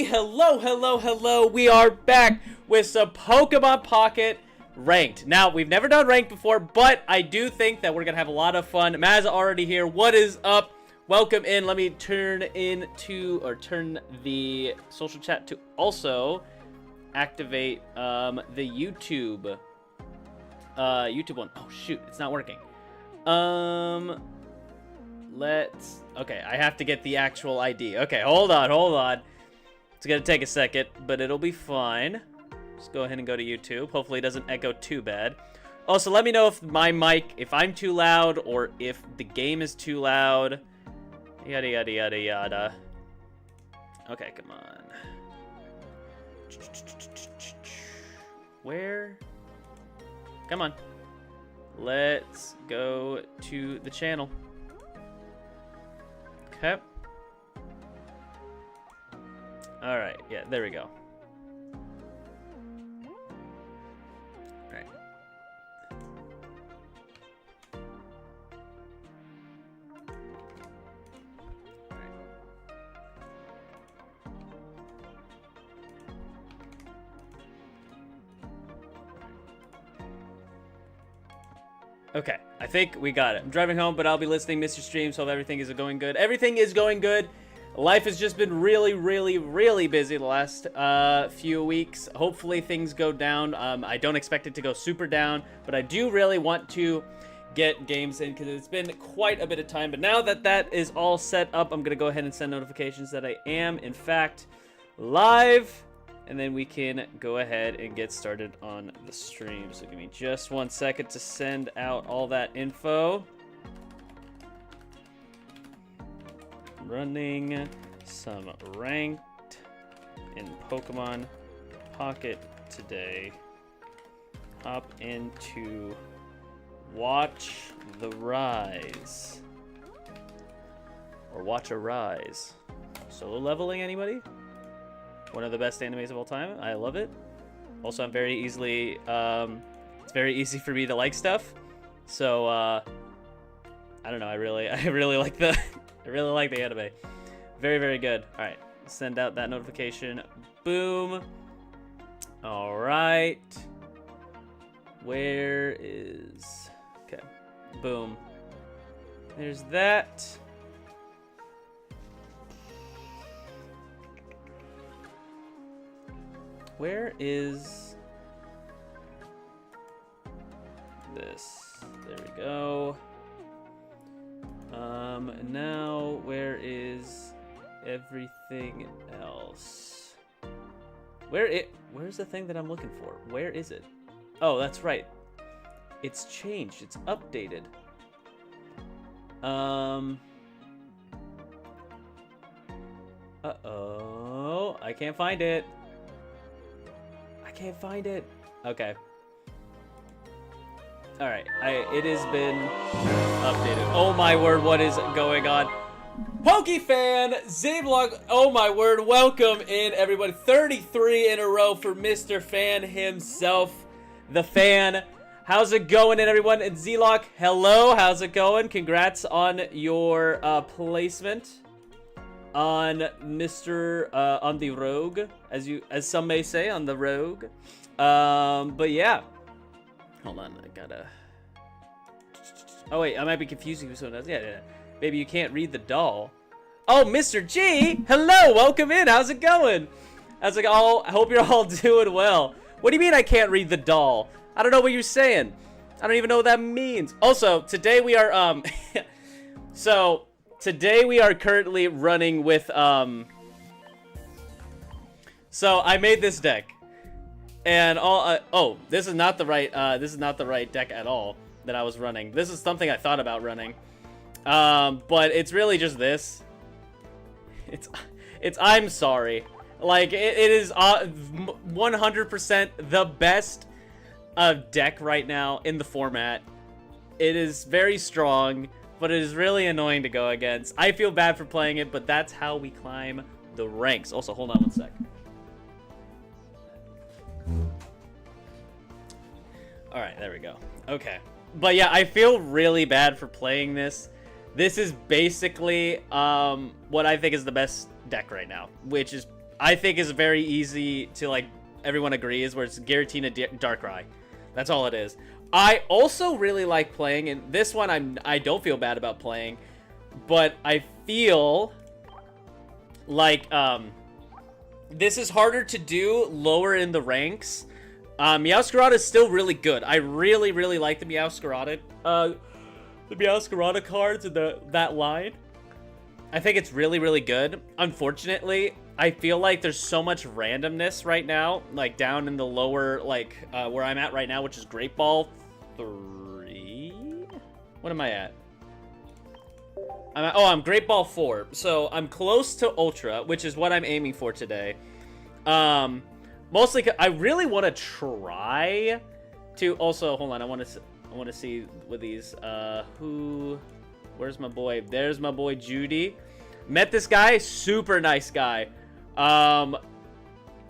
Hello, hello, hello. We are back with some Pokemon Pocket Ranked. Now, we've never done Ranked before, but I do think that we're going to have a lot of fun. Maz already here. What is up? Welcome in. Let me turn the social chat to also activate the YouTube one. Oh, shoot. It's not working. Okay, I have to get the actual ID. Okay, hold on. It's gonna take a second, but it'll be fine. Just go ahead and go to YouTube. Hopefully it doesn't echo too bad. Also, let me know if my mic, if I'm too loud or if the game is too loud. Yada, yada, yada, yada. Okay, come on. Where? Come on. Let's go to the channel. Okay. All right. Yeah, there we go. All right. All right. Okay, I think we got it. I'm driving home, but I'll be listening. Mr. Streams, hope everything is going good. Everything is going good. Life has just been really busy the last few weeks. Hopefully things go down. I don't expect it to go super down, but I do really want to get games in because it's been quite a bit of time. But now that that is all set up, I'm going to go ahead and send notifications that I am, in fact, live. And then we can go ahead and get started on the stream. So give me just 1 second to send out all that info. Running some ranked in Pokemon Pocket today. Hop into Watch the Rise. Or Watch a Rise. Solo leveling, anybody? One of the best animes of all time. I love it. Also, I'm very easily, it's very easy for me to like stuff. So, I don't know, I really like the I really like the anime. Very good. All right, send out that notification. Boom. All right. Where is... Okay. Boom. There's that. Where is this? There we go. Now, where is everything else? Where's the thing that I'm looking for? Where is it? Oh, that's right. It's changed. It's updated. Uh-oh. I can't find it. Okay. All right, it has been updated. Oh my word, what is going on? PokeFan, Zablog, oh my word, welcome in everybody. 33 in a row for Mr. Fan himself, the fan. How's it going in everyone? And Zlock, hello, how's it going? Congrats on your placement on on the Rogue, as some may say, on the Rogue. But yeah. Hold on, I gotta... Oh wait, I might be confusing with someone else. Yeah. Baby, you can't read the doll. Oh, Mr. G! Hello, welcome in, how's it going? I was like, oh, I hope you're all doing well. What do you mean I can't read the doll? I don't know what you're saying. I don't even know what that means. Also, today we are, so, today we are currently running with, so I made this deck. And oh, this is not the right deck at all that I was running. This is something I thought about running. But it's really just this. It's I'm sorry. Like, it is 100% the best deck right now in the format. It is very strong, but it is really annoying to go against. I feel bad for playing it, but that's how we climb the ranks. Also, hold on 1 sec. All right, there we go. Okay. But yeah, I feel really bad for playing this. This is basically what I think is the best deck right now, which is I think is very easy to, like, everyone agrees, where it's Giratina Darkrai. That's all it is. I also really like playing, and this one I don't feel bad about playing, but I feel like this is harder to do lower in the ranks. Meowscarada is still really good. I really, really like the Meowscarada cards in that line. I think it's really, really good. Unfortunately, I feel like there's so much randomness right now, like down in the lower, like where I'm at right now, which is Great Ball 3. What am I at? I'm Great Ball 4. So I'm close to Ultra, which is what I'm aiming for today. Mostly, I really want to try to also, hold on, I want to see with these, where's my boy? There's my boy Judy. Met this guy, super nice guy.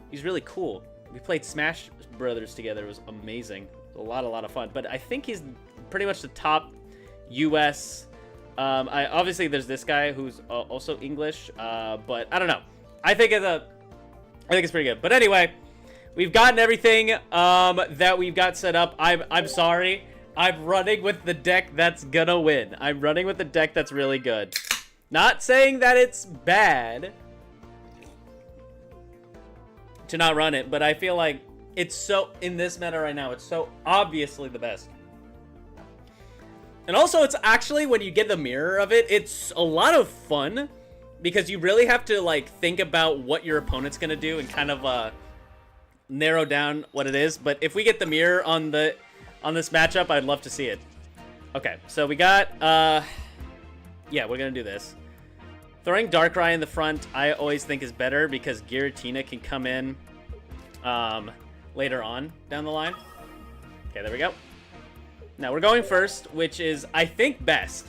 He's really cool. We played Smash Brothers together. It was amazing. A lot of fun. But I think he's pretty much the top US. Obviously there's this guy who's also English, but I don't know. I think it's pretty good. But anyway, we've gotten everything that we've got set up. I'm sorry. I'm running with the deck that's gonna win. I'm running with the deck that's really good. Not saying that it's bad to not run it, but I feel like it's so, in this meta right now, it's so obviously the best. And also, it's actually, when you get the mirror of it, it's a lot of fun, because you really have to, like, think about what your opponent's gonna do and kind of narrow down what it is. But if we get the mirror on this matchup, I'd love to see it. Okay, so we got yeah, we're gonna do this. Throwing Darkrai in the front, I always think is better, because Giratina can come in later on down the line. Okay, there we go. Now we're going first, which is, I think, best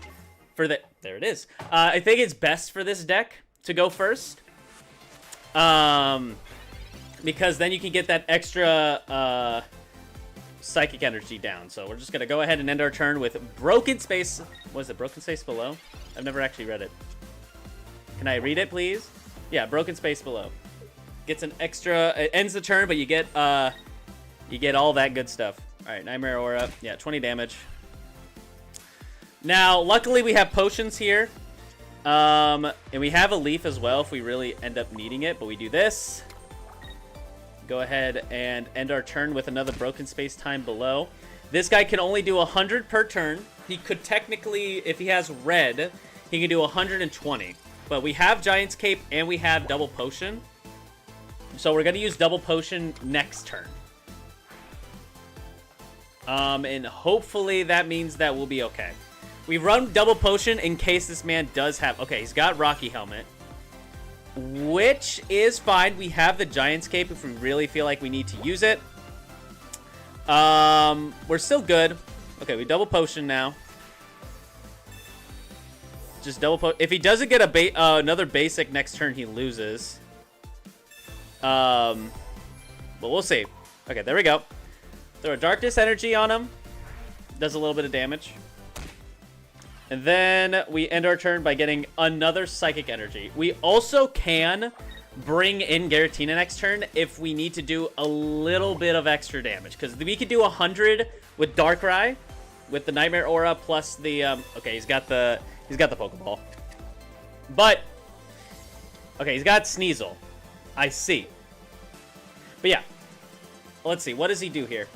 for the... There it is. I think it's best for this deck to go first. Because then you can get that extra psychic energy down. So we're just going to go ahead and end our turn with Broken Space. What is it? Broken Space Below? I've never actually read it. Can I read it, please? Yeah, Broken Space Below. Gets an extra... It ends the turn, but you get all that good stuff. All right, Nightmare Aura. Yeah, 20 damage. Now, luckily, we have potions here. And we have a leaf as well if we really end up needing it. But we do this. Go ahead and end our turn with another Broken Space Time Below. This guy can only do 100 per turn. He could technically, if he has red, he can do 120. But we have Giant's Cape and we have Double Potion. So we're going to use Double Potion next turn. And hopefully that means that we'll be okay. We run Double Potion in case this man does have... Okay, he's got Rocky Helmet, which is fine. We have the Giant's Cape if we really feel like we need to use it. We're still good. Okay, we Double Potion now. Just Double Potion. If he doesn't get another basic next turn, he loses. But we'll see. Okay, there we go. Throw a Darkness Energy on him. Does a little bit of damage. And then we end our turn by getting another Psychic Energy. We also can bring in Giratina next turn if we need to do a little bit of extra damage. Because we could do 100 with Darkrai, with the Nightmare Aura, plus the... okay, he's got the Pokeball. But... okay, he's got Sneasel. I see. But yeah. Let's see. What does he do here?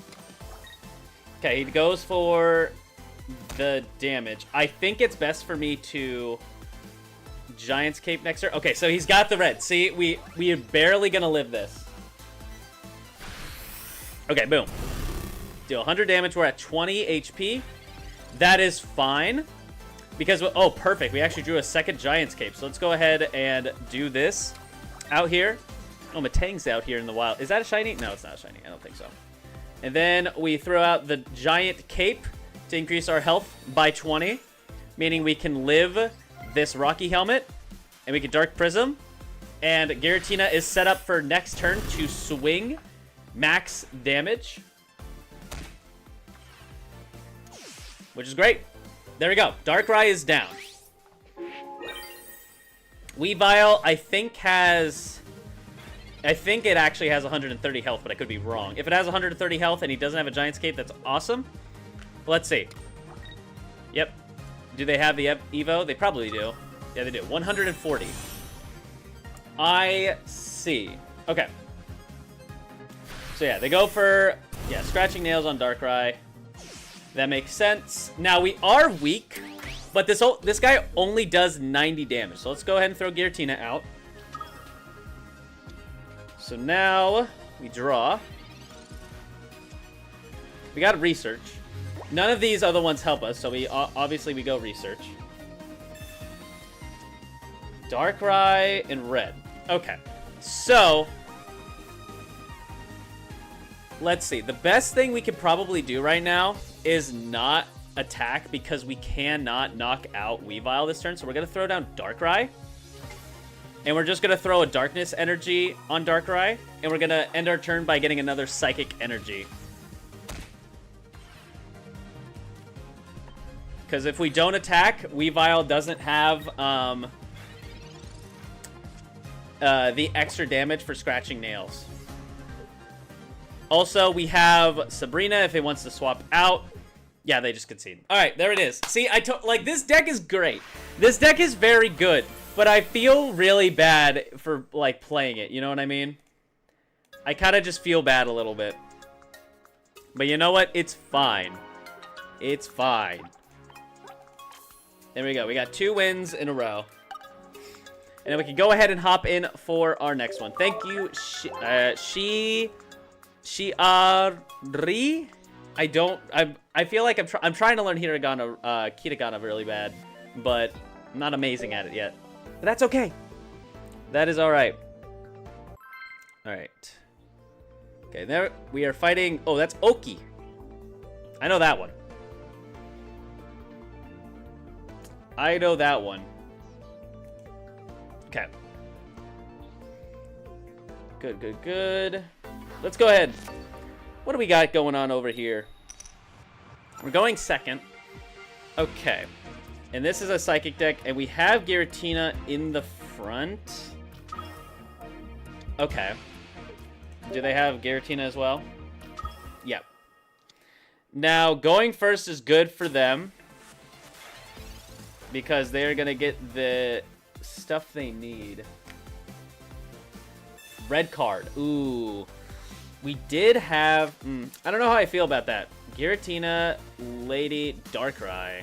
Okay, he goes for the damage. I think it's best for me to Giant's Cape next turn. Okay, so he's got the red. See, we are barely going to live this. Okay, boom. Do 100 damage. We're at 20 HP. That is fine. Because, oh, perfect. We actually drew a second Giant's Cape. So let's go ahead and do this out here. Oh, Matang's out here in the wild. Is that a shiny? No, it's not a shiny. I don't think so. And then we throw out the Giant Cape to increase our health by 20. Meaning we can live this Rocky Helmet. And we can Dark Prism. And Giratina is set up for next turn to swing max damage. Which is great. There we go. Darkrai is down. Weavile, I think, has... I think it actually has 130 health, but I could be wrong. If it has 130 health and he doesn't have a Giant Escape, that's awesome. But let's see. Yep. Do they have the Evo? They probably do. Yeah, they do. 140. I see. Okay. So yeah, they go for, yeah, Scratching Nails on Darkrai. That makes sense. Now, we are weak, but this guy only does 90 damage. So let's go ahead and throw Giratina out. So now we draw. We got Research. None of these other ones help us, so we obviously we go Research. Darkrai and Red. Okay, so let's see. The best thing we could probably do right now is not attack because we cannot knock out Weavile this turn. So we're gonna throw down Darkrai, and we're just gonna throw a Darkness Energy on Darkrai, and we're gonna end our turn by getting another Psychic Energy. Because if we don't attack, Weavile doesn't have the extra damage for Scratching Nails. Also, we have Sabrina if it wants to swap out. Yeah, they just concede. All right, there it is. See, like, this deck is great. This deck is very good, but I feel really bad for, like, playing it. You know what I mean? I kind of just feel bad a little bit. But you know what? It's fine. It's fine. There we go. We got 2 wins in a row. And then we can go ahead and hop in for our next one. Thank you, Shiari. I feel like I'm trying to learn Hiragana really bad, but I'm not amazing at it yet. But that's okay. That is all right. All right. Okay, there we are fighting. Oh, that's Oki. I know that one. I know that one. Okay. Good, good, good. Let's go ahead. What do we got going on over here? We're going second. Okay. And this is a Psychic deck, and we have Giratina in the front. Okay. Do they have Giratina as well? Yep. Now, going first is good for them, because they're going to get the stuff they need. Red card. Ooh. We did have... I don't know how I feel about that. Giratina, Lady, Darkrai.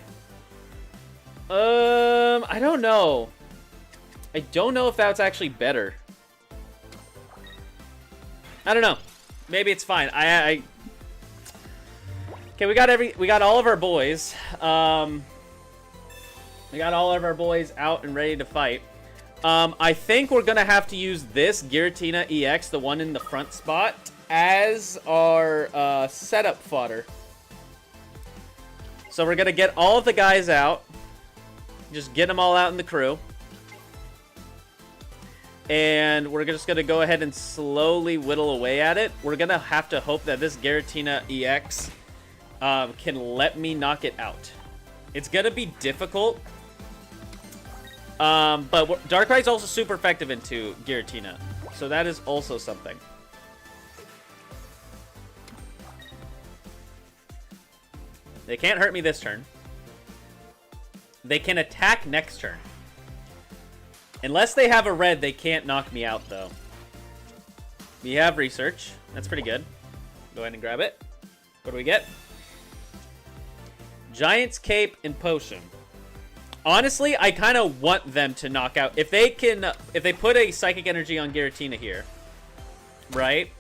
I don't know. I don't know if that's actually better. I don't know. Maybe it's fine. Okay, we got all of our boys. We got all of our boys out and ready to fight. I think we're gonna have to use this Giratina EX, the one in the front spot, as our setup fodder. So we're gonna get all of the guys out. Just get them all out in the crew. And we're just gonna go ahead and slowly whittle away at it. We're gonna have to hope that this Giratina EX can let me knock it out. It's gonna be difficult. But Darkrai is also super effective into Giratina. So that is also something. They can't hurt me this turn. They can attack next turn. Unless they have a red, they can't knock me out, though. We have Research. That's pretty good. Go ahead and grab it. What do we get? Giant's Cape and Potion. Honestly, I kind of want them to knock out. If they put a Psychic Energy on Giratina here, right?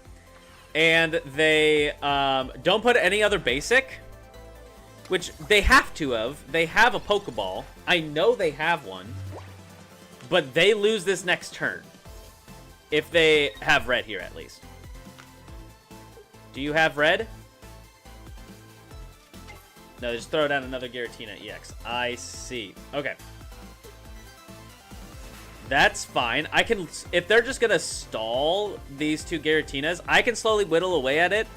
And they don't put any other basic, which they have to have. They have a Pokeball. I know they have one. But they lose this next turn. If they have red here, at least. Do you have red? No, just throw down another Giratina EX. I see. Okay. That's fine. I can... If they're just going to stall these two Giratinas, I can slowly whittle away at it.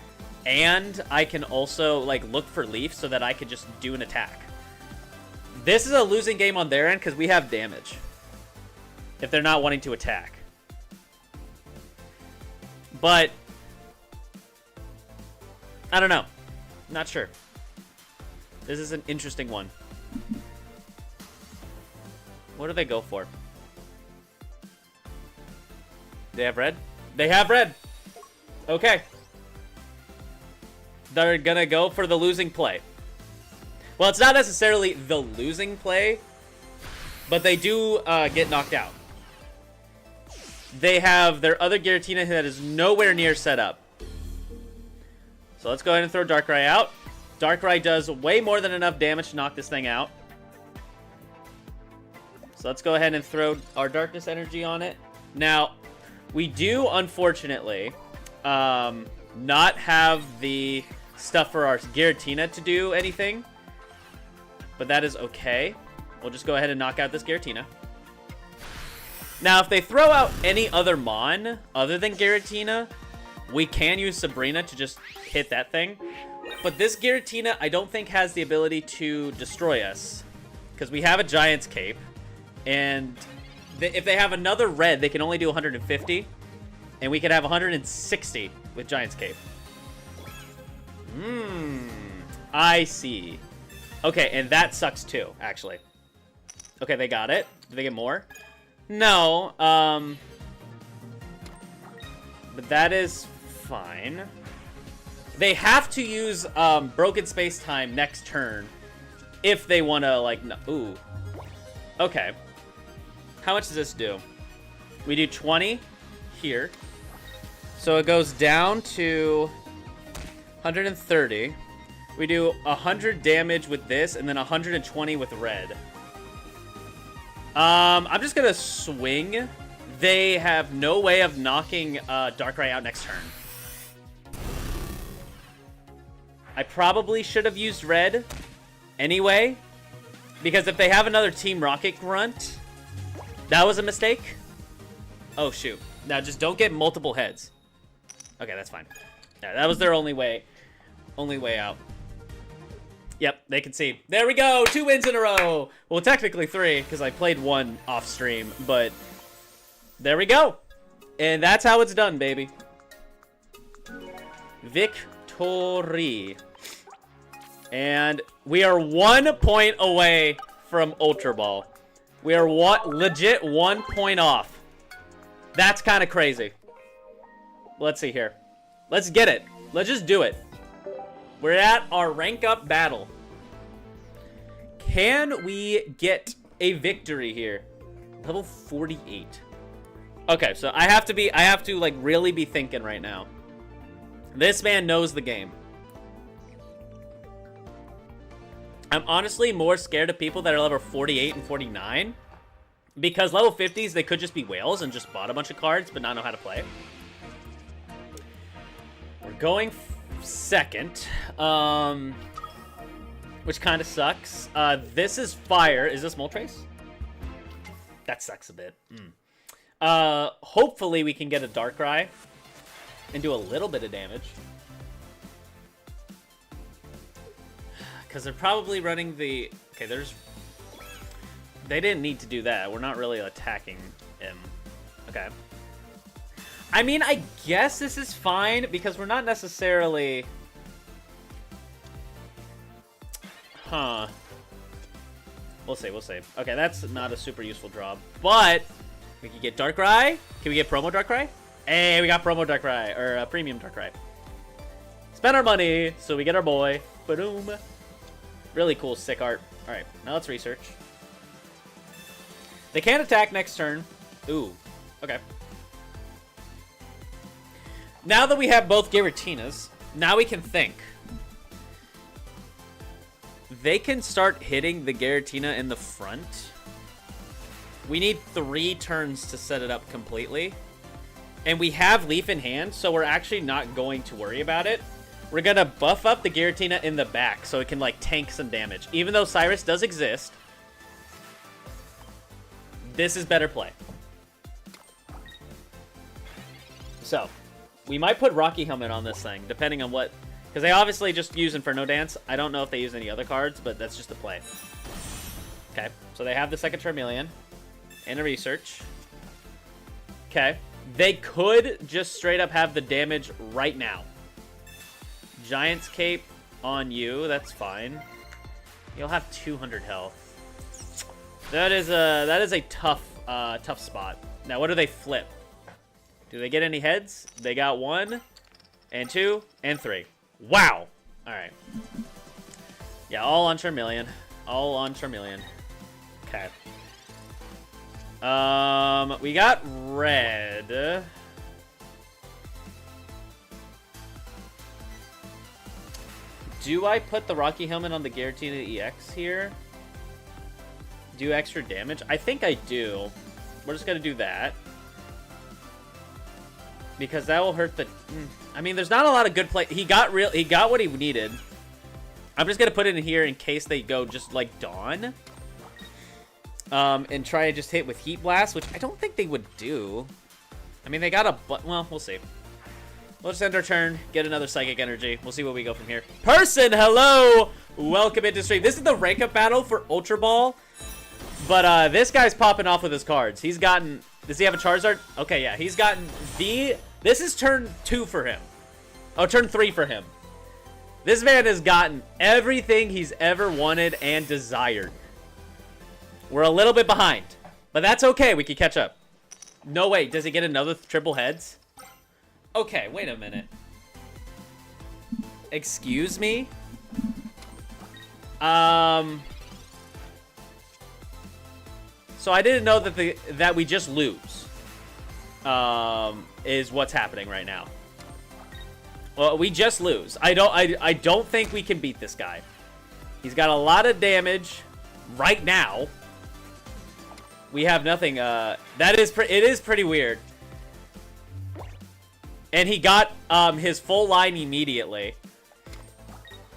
And I can also, like, look for Leaf so that I can just do an attack. This is a losing game on their end because we have damage. If they're not wanting to attack. But I don't know. Not sure. This is an interesting one. What do they go for? They have red? They have red! Okay. They're gonna go for the losing play. Well, it's not necessarily the losing play, but they do get knocked out. They have their other Giratina that is nowhere near set up. So let's go ahead and throw Darkrai out. Darkrai does way more than enough damage to knock this thing out. So let's go ahead and throw our Darkness Energy on it. Now, we do, unfortunately, not have the stuff for our Giratina to do anything. But that is okay. We'll just go ahead and knock out this Giratina. Now, if they throw out any other Mon other than Giratina, we can use Sabrina to just hit that thing. But this Giratina, I don't think has the ability to destroy us. Because we have a Giant's Cape. And if they have another red, they can only do 150. And we could have 160 with Giant's Cape. I see. Okay, and that sucks too, actually. Okay, they got it. Did they get more? No, but that is fine. They have to use Broken Space Time next turn if they want to, like, no, ooh. Okay. How much does this do? We do 20 here. So it goes down to 130. We do 100 damage with this and then 120 with red. I'm just gonna swing. They have no way of knocking Darkrai out next turn. I probably should have used red anyway, because if they have another Team Rocket Grunt, that was a mistake. Oh shoot! Now just don't get multiple heads. Okay, that's fine. Yeah, that was their only way out. Yep, they can see. There we go, 2 wins in a row. Well, technically 3, because I played 1 off stream, but there we go. And that's how it's done, baby. Victory. And we are 1 point away from Ultra Ball. We are legit 1 point off. That's kind of crazy. Let's see here. Let's get it. Let's just do it. We're at our rank up battle. Can we get a victory here? Level 48. Okay, so I have to like really be thinking right now. This man knows the game. I'm honestly more scared of people that are level 48 and 49. Because level 50s, they could just be whales and just bought a bunch of cards but not know how to play. We're going second, which kind of sucks. This is fire. Is this Moltres? That sucks a bit. Hopefully we can get a Darkrai and do a little bit of damage. Because they're probably running the... Okay, there's... They didn't need to do that. We're not really attacking him. Okay. I mean, I guess this is fine because we're not necessarily... Huh. We'll see, we'll see. Okay, that's not a super useful draw. But we can get Darkrai. Can we get promo Darkrai? Hey, we got promo Darkrai. Or premium Darkrai. Spend our money so we get our boy. Boom. Really cool, sick art. Alright, now let's research. They can't attack next turn. Ooh. Okay. Now that we have both Giratinas, now we can think. They can start hitting the Giratina in the front. We need 3 turns to set it up completely. And we have Leaf in hand, so we're actually not going to worry about it. We're going to buff up the Giratina in the back so it can, like, tank some damage. Even though Cyrus does exist, this is better play. So, we might put Rocky Helmet on this thing, depending on what... Because they obviously just use Inferno Dance. I don't know if they use any other cards, but that's just the play. Okay, so they have the second Charmeleon and a Research. Okay, They could just straight up have the damage right now. Giant's Cape on you. That's fine. You'll have 200 health. That is a tough tough spot. Now, what do they flip? Do they get any heads? They got 1 and 2 and 3. Wow. All right. Yeah, all on Charmeleon. All on Charmeleon. Okay. We got red. Do I put the Rocky Helmet on the Guaranteed EX here? Do extra damage? I think I do. We're just gonna do that. Because that will hurt the... I mean, there's not a lot of good play. He got what he needed. I'm just gonna put it in here in case they go just like Dawn. And try to just hit with Heat Blast, which I don't think they would do. I mean, they got a... Well, we'll see. We'll just end our turn, get another Psychic Energy. We'll see where we go from here. Person, hello! Welcome into stream. This is the rank-up battle for Ultra Ball. But this guy's popping off with his cards. He's gotten... Does he have a Charizard? Okay, yeah. He's gotten the... This is turn 2 for him. Oh, turn 3 for him. This man has gotten everything he's ever wanted and desired. We're a little bit behind. But that's okay. We can catch up. No, wait. Does he get another triple heads? Okay, wait a minute. Excuse me? So I didn't know that we just lose. Is what's happening right now. Well, we just lose. I don't think we can beat this guy. He's got a lot of damage right now. We have nothing. It is pretty weird. And he got his full line immediately.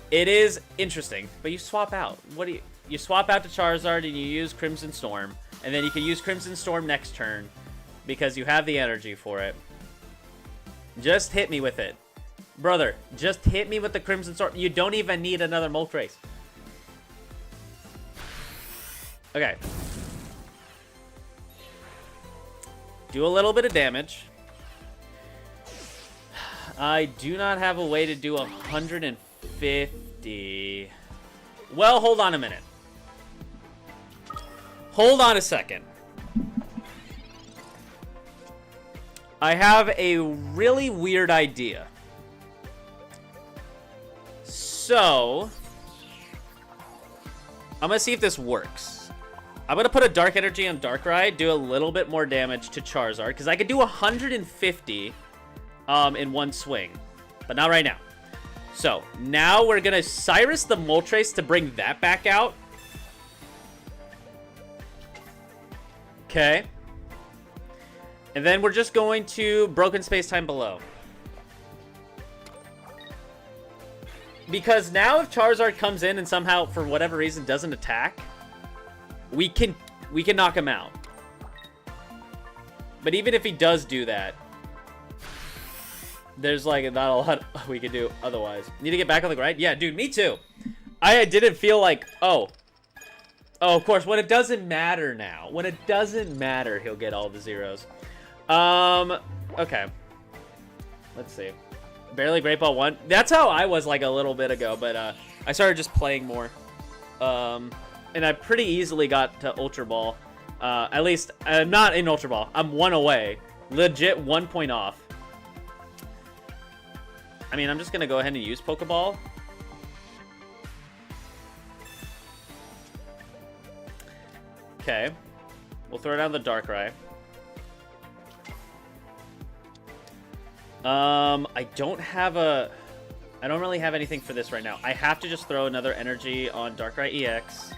It is interesting, but you swap out. What do you swap out to Charizard and you use Crimson Storm, and then you can use Crimson Storm next turn because you have the energy for it. Just hit me with it, brother. Just hit me with the Crimson Storm. You don't even need another Moltres. Okay. Do a little bit of damage. I do not have a way to do 150. Well, hold on a minute. Hold on a second. I have a really weird idea. So, I'm going to see if this works. I'm going to put a Dark Energy on Darkrai, do a little bit more damage to Charizard, because I could do 150 in one swing, but not right now. So now we're gonna Cyrus the Moltres to bring that back out. Okay, and then we're just going to Broken Space-Time Below, because now if Charizard comes in and somehow for whatever reason doesn't attack, we can knock him out. But even if he does do that, there's like not a lot we can do otherwise. Need to get back on the grind? Yeah, dude, me too. I didn't feel like, oh, of course, when it doesn't matter now. When it doesn't matter, he'll get all the zeros. Okay. Let's see. Barely Great Ball 1. That's how I was like a little bit ago, but I started just playing more. And I pretty easily got to Ultra Ball. At least, I'm not in Ultra Ball. I'm 1 away. Legit 1 point off. I mean, I'm just going to go ahead and use Pokeball. Okay. We'll throw down the Darkrai. I don't really have anything for this right now. I have to just throw another energy on Darkrai EX.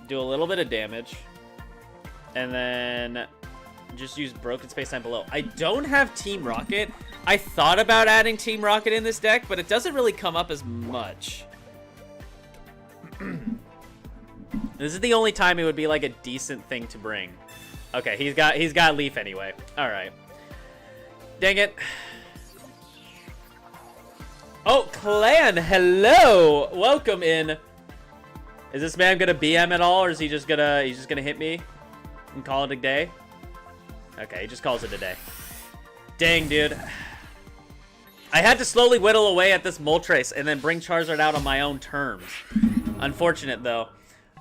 Do a little bit of damage. And then just use Broken Space-Time Below. I don't have Team Rocket. I thought about adding Team Rocket in this deck, but it doesn't really come up as much. This is the only time it would be like a decent thing to bring. Okay, he's got Leaf anyway. All right. Dang it. Oh, Clan, hello. Welcome in. Is this man gonna BM at all, or is he's just gonna hit me? and call it a day? Okay, he just calls it a day. Dang, dude. I had to slowly whittle away at this Moltres and then bring Charizard out on my own terms. Unfortunate, though.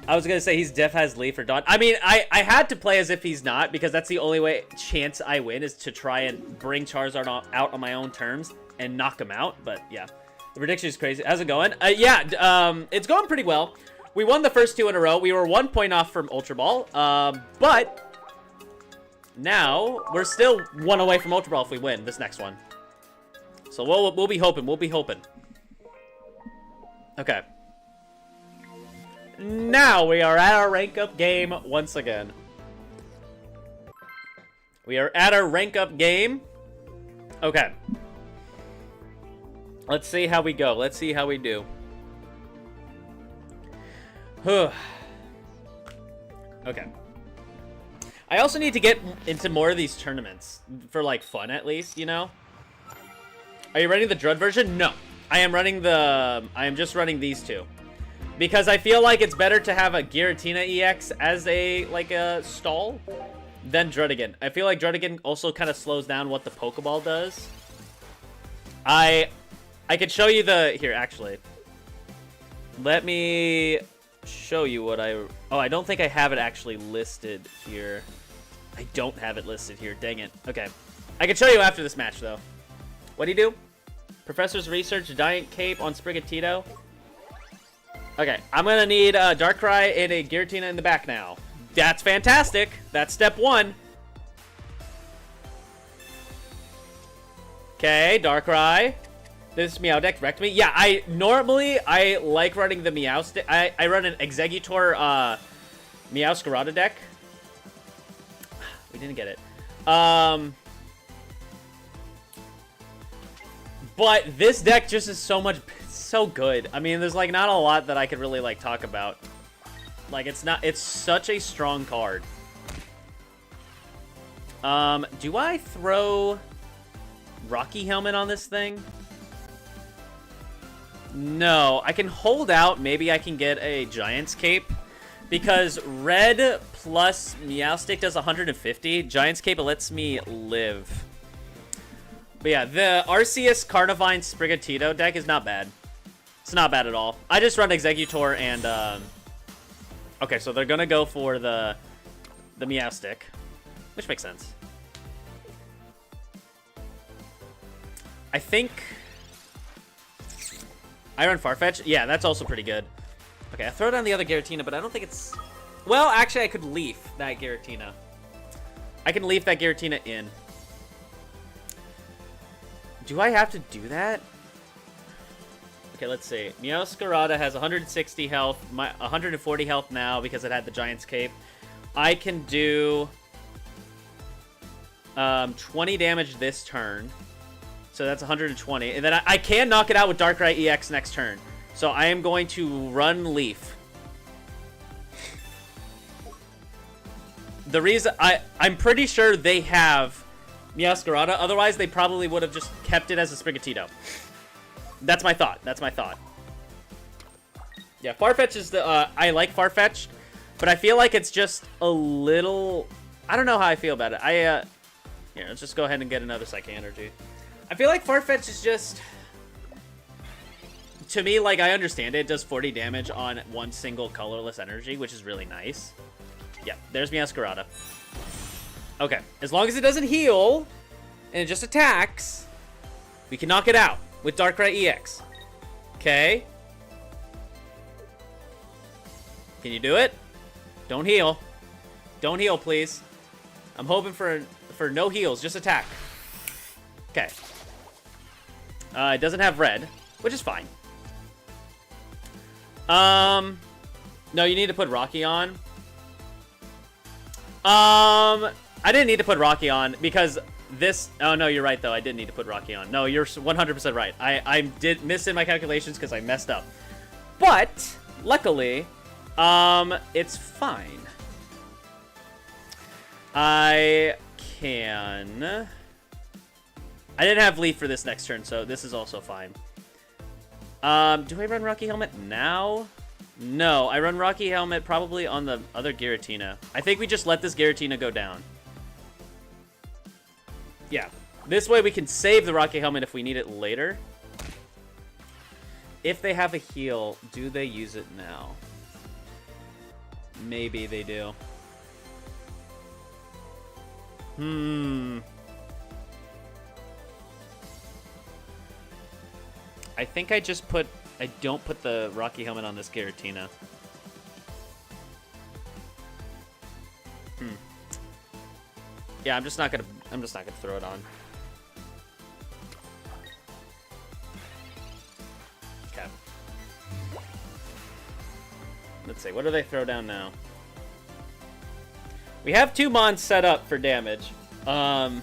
I was going to say he's def has Leaf or Dawn. I mean, I had to play as if he's not, because that's the only chance I win is to try and bring Charizard out on my own terms and knock him out. But, yeah. The prediction is crazy. How's it going? It's going pretty well. We won the first 2 in a row. We were 1 point off from Ultra Ball. But now we're still 1 away from Ultra Ball if we win this next one. So we'll be hoping. We'll be hoping. Okay. Now we are at our rank up game once again. We are at our rank up game. Okay. Let's see how we go. Let's see how we do. Okay. I also need to get into more of these tournaments. For, like, fun, at least, you know? Are you running the Drud version? No. I am just running these 2. Because I feel like it's better to have a Giratina EX as a stall than Drudigan. I feel like Drudigan also kind of slows down what the Pokeball does. I could show you here, actually. Let me show you what oh, I don't think I have it actually listed here. I don't have it listed here, dang it. Okay. I can show you after this match, though. What do you do? Professor's Research, Giant Cape on Sprigatito. Okay, I'm gonna need Darkrai and a Giratina in the back now. That's fantastic. That's step 1. Okay, Darkrai. This Meowth wrecked me. Yeah, I like running the Meowth. I run an Exeggutor Meowscarada deck. We didn't get it. But this deck just is so good. I mean, there's like not a lot that I could really like talk about. Like it's such a strong card. Do I throw Rocky Helmet on this thing? No, I can hold out. Maybe I can get a Giant's Cape. Because red plus Meowstic does 150. Giant's Cape lets me live. But yeah, the Arceus Carnivine Sprigatito deck is not bad. It's not bad at all. I just run Exeggutor and... Okay, so they're gonna go for the Meowstic. Which makes sense. I think... I run Farfetch. Yeah, that's also pretty good. Okay, I throw down the other Giratina, but I don't think it's... Well, actually, I could Leaf that Giratina. I can Leaf that Giratina in. Do I have to do that? Okay, let's see. Meowscarada has 160 health, 140 health now because it had the Giant's Cape. I can do 20 damage this turn. So that's 120. And then I can knock it out with Darkrai EX next turn. So I am going to run Leaf. The reason... I'm pretty sure they have Meowscarada. Otherwise, they probably would have just kept it as a Sprigatito. That's my thought. That's my thought. Yeah, Farfetch is the... I like Farfetch, but I feel like it's just a little... I don't know how I feel about it. Here, let's just go ahead and get another Psychic Energy. I feel like Farfetch is just... To me, like, I understand it. It does 40 damage on one single colorless energy, which is really nice. Yeah, there's Meowscarada. Okay, as long as it doesn't heal, and it just attacks, we can knock it out with Darkrai EX. Okay. Can you do it? Don't heal. Don't heal, please. I'm hoping for no heals, just attack. Okay. It doesn't have red, which is fine. No, you need to put Rocky on. I didn't need to put Rocky on because this... Oh, no, you're right, though. I did need to put Rocky on. No, you're 100% right. I did miss in my calculations because I messed up. But, luckily, it's fine. I can... I didn't have Leaf for this next turn, so this is also fine. Do I run Rocky Helmet now? No, I run Rocky Helmet probably on the other Giratina. I think we just let this Giratina go down. Yeah. This way we can save the Rocky Helmet if we need it later. If they have a heal, do they use it now? Maybe they do. I think I just put... I don't put the Rocky Helmet on this Giratina. Yeah, I'm just not gonna throw it on. Okay. Let's see, what do they throw down now? We have 2 Mons set up for damage. My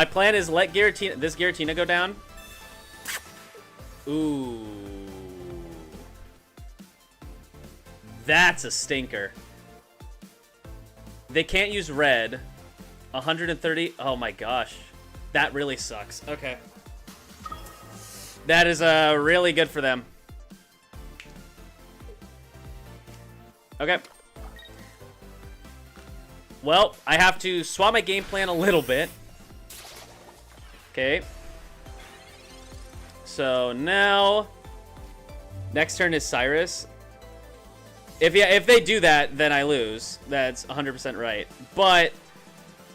plan is let this Giratina go down. Ooh. That's a stinker. They can't use red. 130. Oh my gosh. That really sucks. Okay. That is really good for them. Okay. Well, I have to swap my game plan a little bit. Okay. So now, next turn is Cyrus. If they do that, then I lose. That's 100% right. But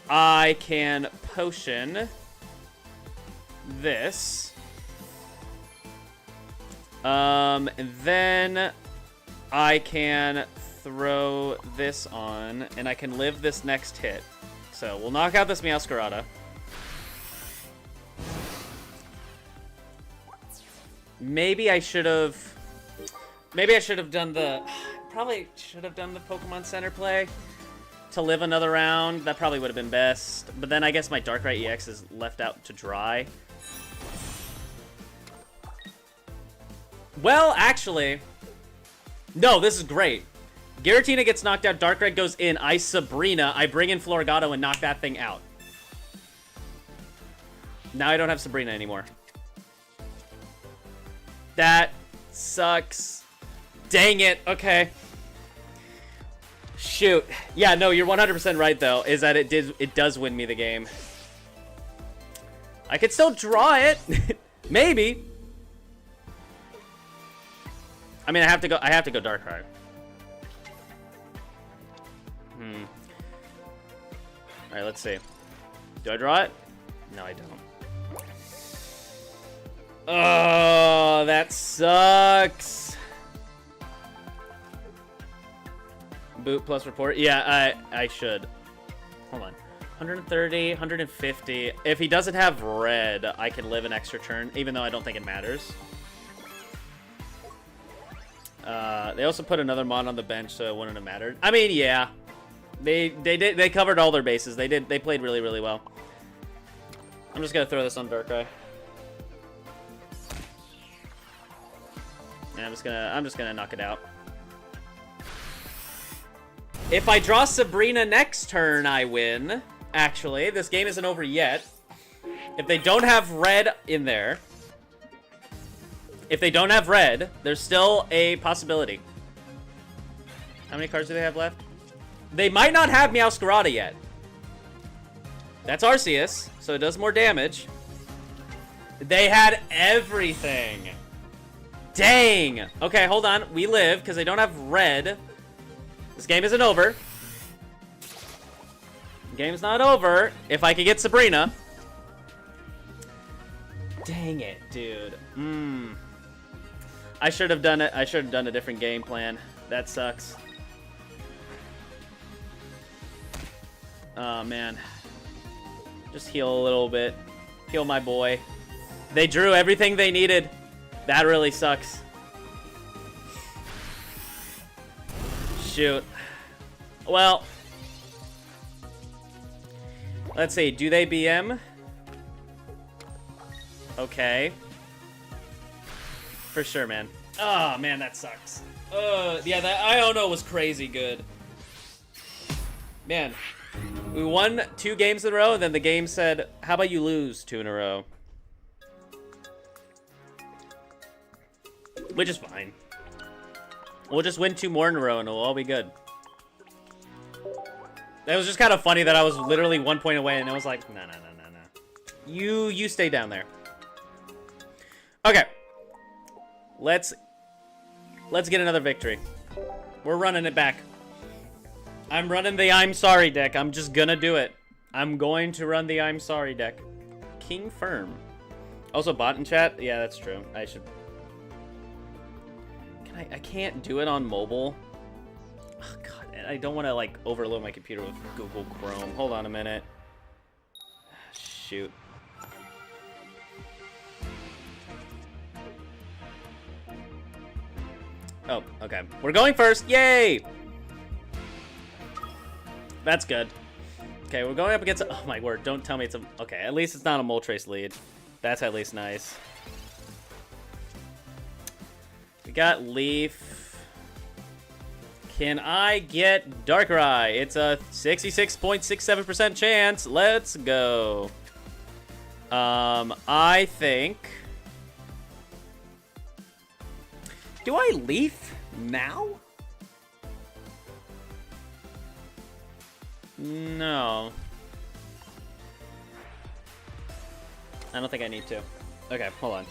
I can potion this. And then I can throw this on, and I can live this next hit. So we'll knock out this Meowscarada. Maybe I should have done the... Probably should have done the Pokemon Center play to live another round. That probably would have been best. But then I guess my Darkrai EX is left out to dry. Well, actually... No, this is great. Giratina gets knocked out, Darkrai goes in, I Sabrina, I bring in Floragato and knock that thing out. Now I don't have Sabrina anymore. That sucks. Dang it. Okay. Shoot. Yeah, no, you're 100% right, though, is that it does win me the game. I could still draw it. Maybe. I mean, I have to go Darkrai. All right, let's see. Do I draw it? No, I don't. Oh, that sucks. Boot plus report. Yeah, I should. Hold on. 130, 150. If he doesn't have red, I can live an extra turn, even though I don't think it matters. They also put another Mon on the bench, so it wouldn't have mattered. I mean, yeah. They covered all their bases. They played really, really well. I'm just gonna throw this on Darkrai. Yeah, I'm just gonna knock it out. If I draw Sabrina next turn, I win. Actually, this game isn't over yet. If they don't have red in there, there's still a possibility. How many cards do they have left? They might not have Meowscarada yet. That's Arceus, so it does more damage. They had everything. Dang. Okay, hold on. We live because they don't have red. This game isn't over. The game's not over. If I could get Sabrina. Dang it, dude. I should have done it. I should have done a different game plan. That sucks. Oh, man. Just heal a little bit. Heal my boy. They drew everything they needed. That really sucks. Shoot. Well. Let's see. Do they BM? Okay. For sure, man. Oh, man, that sucks. Yeah, that Iono was crazy good. Man. We won 2 games in a row, and then the game said, how about you lose 2 in a row? Which is fine. We'll just win 2 more in a row and it'll all be good. It was just kind of funny that I was literally 1 point away and I was like, no. You stay down there. Okay. Let's get another victory. We're running it back. I'm running the I'm sorry deck. I'm just gonna do it. I'm going to run the I'm sorry deck. King Firm. Also bot in chat? Yeah, that's true. I should... I can't do it on mobile. Oh, God, I don't want to, like, overload my computer with Google Chrome. Hold on a minute. Shoot. Oh, okay. We're going first. Yay! That's good. Okay, we're going up against... Oh, my word. Don't tell me it's a... Okay, at least it's not a Moltres lead. That's at least nice. We got Leaf. Can I get Darkrai? It's a 66.67% chance. Let's go. I think... Do I Leaf now? No. I don't think I need to. Okay, hold on.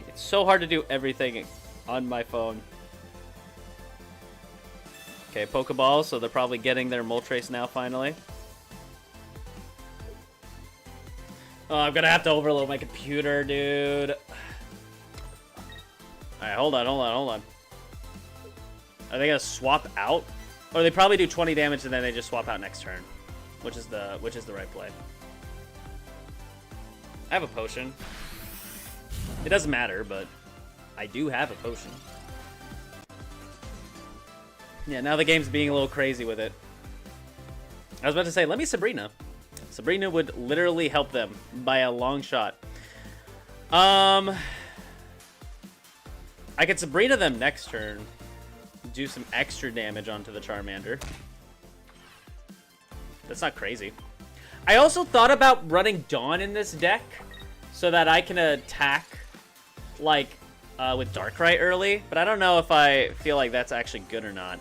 It's so hard to do everything on my phone. Okay, Pokeball, so they're probably getting their Moltres now, finally. Oh, I'm gonna have to overload my computer, dude. Alright, hold on. Are they gonna swap out? Or they probably do 20 damage and then they just swap out next turn. Which is the right play. I have a potion. It doesn't matter, but I do have a potion. Yeah, now the game's being a little crazy with it. I was about to say, let me Sabrina. Sabrina would literally help them by a long shot. I could Sabrina them next turn. Do some extra damage onto the Charmander. That's not crazy. I also thought about running Dawn in this deck so that I can attack like with Darkrai early, but I don't know if I feel like that's actually good or not.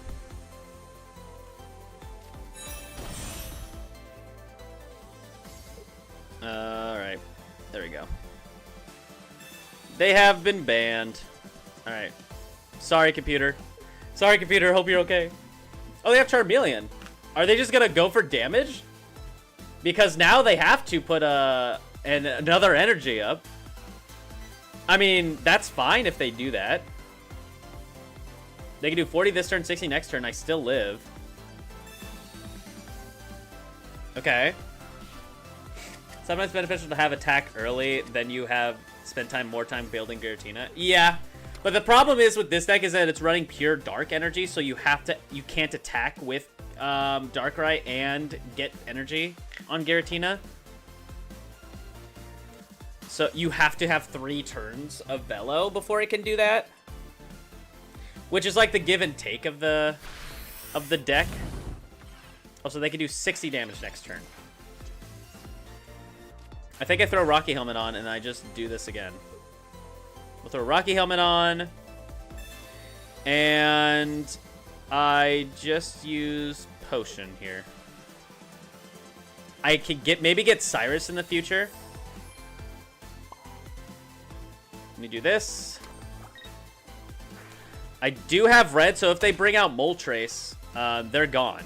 Alright, there we go. They have been banned. Alright. Sorry, computer. Sorry, computer. Hope you're okay. Oh, they have Charmeleon. Are they just gonna go for damage? Because now they have to put another energy up. I mean, that's fine if they do that. They can do 40 this turn, 60 next turn. I still live. Okay. Sometimes beneficial to have attack early, then you have spent more time building Giratina. Yeah. But the problem is with this deck is that it's running pure dark energy, so you can't attack with Darkrai and get energy on Giratina. So you have to have 3 turns of Velo before it can do that. Which is like the give and take of the deck. Also, they can do 60 damage next turn. I think I throw Rocky Helmet on and I just do this again. We'll throw Rocky Helmet on. And I just use Potion here. I could maybe get Cyrus in the future. Let me do this. I do have red, so if they bring out Moltres, they're gone.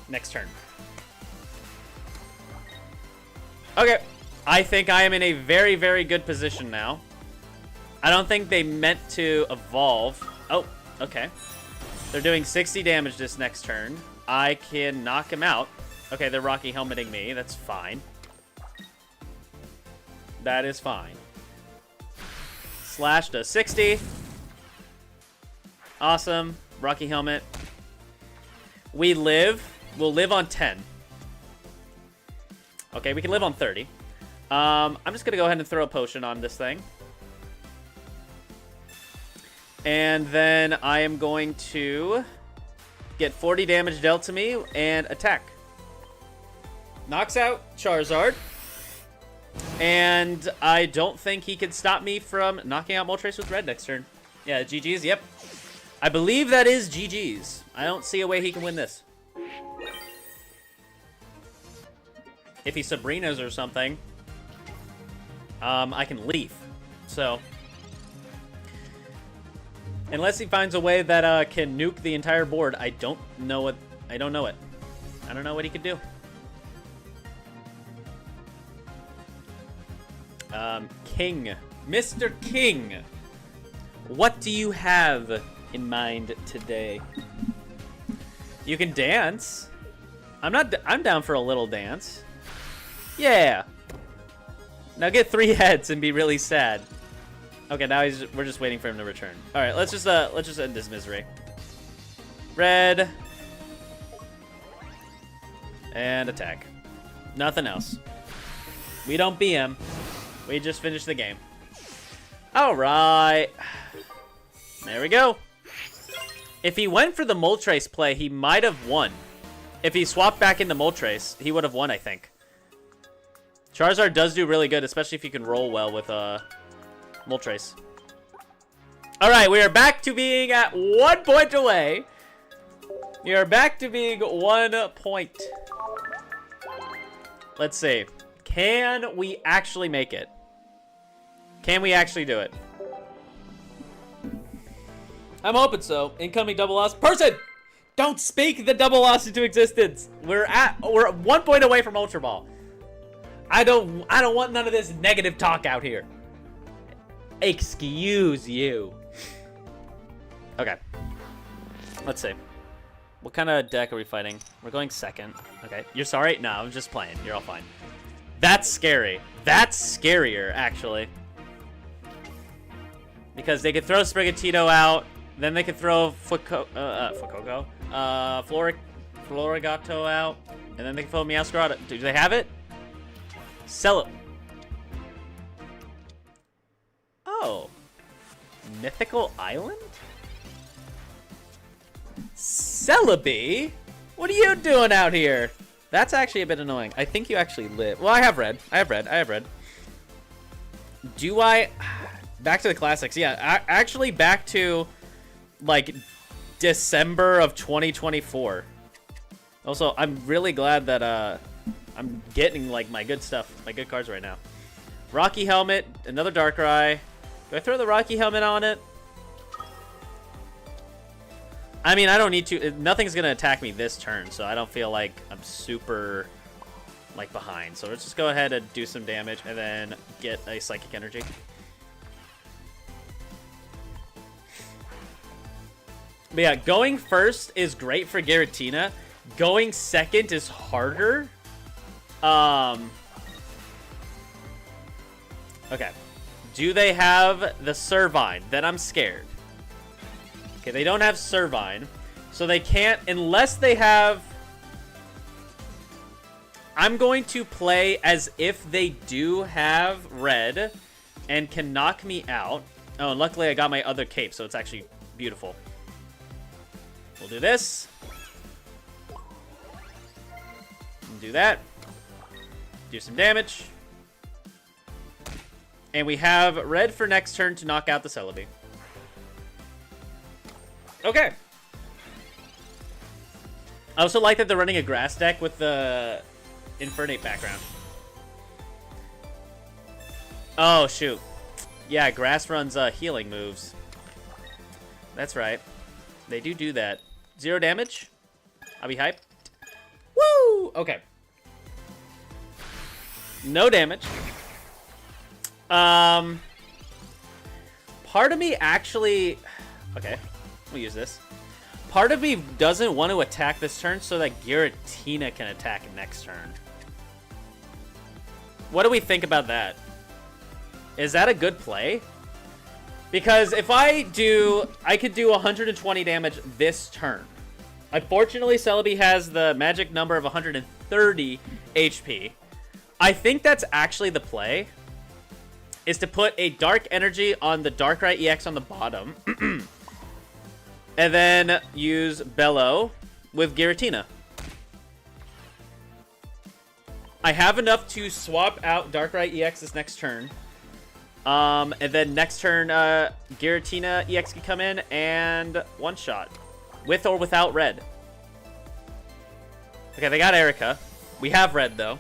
Next turn. Okay. I think I am in a very, very good position now. I don't think they meant to evolve. Oh, okay. They're doing 60 damage this next turn. I can knock him out. Okay, they're Rocky Helmeting me. That's fine. That is fine. Slash does 60. Awesome. Rocky Helmet. We live. We'll live on 10. Okay, we can live on 30. I'm just going to go ahead and throw a potion on this thing. And then I am going to get 40 damage dealt to me and attack. Knocks out Charizard. And I don't think he can stop me from knocking out Moltres with red next turn. Yeah, GG's, yep. I believe that is GG's. I don't see a way he can win this. If he Sabrinas or something, I can leave. So, unless he finds a way that can nuke the entire board, I don't know what. I don't know it. I don't know what he could do. King, Mr. King, what do you have in mind today? You can dance. I'm down for a little dance. Yeah. Now get 3 heads and be really sad. Okay, now we're just waiting for him to return. All right, let's just end this misery. Red. And attack. Nothing else. We don't BM. We just finished the game. All right. There we go. If he went for the Moltres play, he might have won. If he swapped back into Moltres, he would have won, I think. Charizard does do really good, especially if you can roll well with Moltres. All right, we are back to being at 1 point away. We are back to being 1 point. Let's see. Can we actually make it? Can we actually do it? I'm hoping so. Incoming double loss. Person! Don't speak the double loss into existence. We're 1 point away from Ultra Ball. I don't want none of this negative talk out here. Excuse you. Okay. Let's see. What kind of deck are we fighting? We're going second. Okay. You're sorry? No, I'm just playing. You're all fine. That's scary. That's scarier, actually. Because they could throw Sprigatito out, then they could throw Florigato out, and then they can throw Meowscarada. Do they have it? Sell it. Oh. Mythical Island? Celebi? What are you doing out here? That's actually a bit annoying. I think you actually live. Well, I have red. I have red. Do I... Back to the classics. Yeah, actually back to, like, December of 2024. Also, I'm really glad that I'm getting, like, my good stuff, my good cards right now. Rocky Helmet, another Darkrai. Do I throw the Rocky Helmet on it? I mean, I don't need to. Nothing's going to attack me this turn, so I don't feel like I'm super, like, behind. So let's just go ahead and do some damage and then get a Psychic Energy. But yeah, going first is great for Giratina. Going second is harder. Okay. Do they have the Servine? Then I'm scared. Okay, they don't have Servine. So they can't, unless they have... I'm going to play as if they do have red and can knock me out. Oh, and luckily I got my other cape, so it's actually beautiful. We'll do this. Do that. Do some damage. And we have red for next turn to knock out the Celebi. Okay. I also like that they're running a grass deck with the Infernape background. Oh, shoot. Yeah, grass runs healing moves. That's right. They do that. 0 damage. I'll be hyped. Woo! Okay. No damage. Part of me actually... Okay. We'll use this. Part of me doesn't want to attack this turn so that Giratina can attack next turn. What do we think about that? Is that a good play? Because if I could do 120 damage this turn. Unfortunately, Celebi has the magic number of 130 HP. I think that's actually the play. Is to put a Dark Energy on the Darkrai EX on the bottom. And then use Bellow with Giratina. I have enough to swap out Darkrai EX this next turn. And then next turn, Giratina EX can come in and one-shot. With or without red. Okay, they got Erica. We have red, though.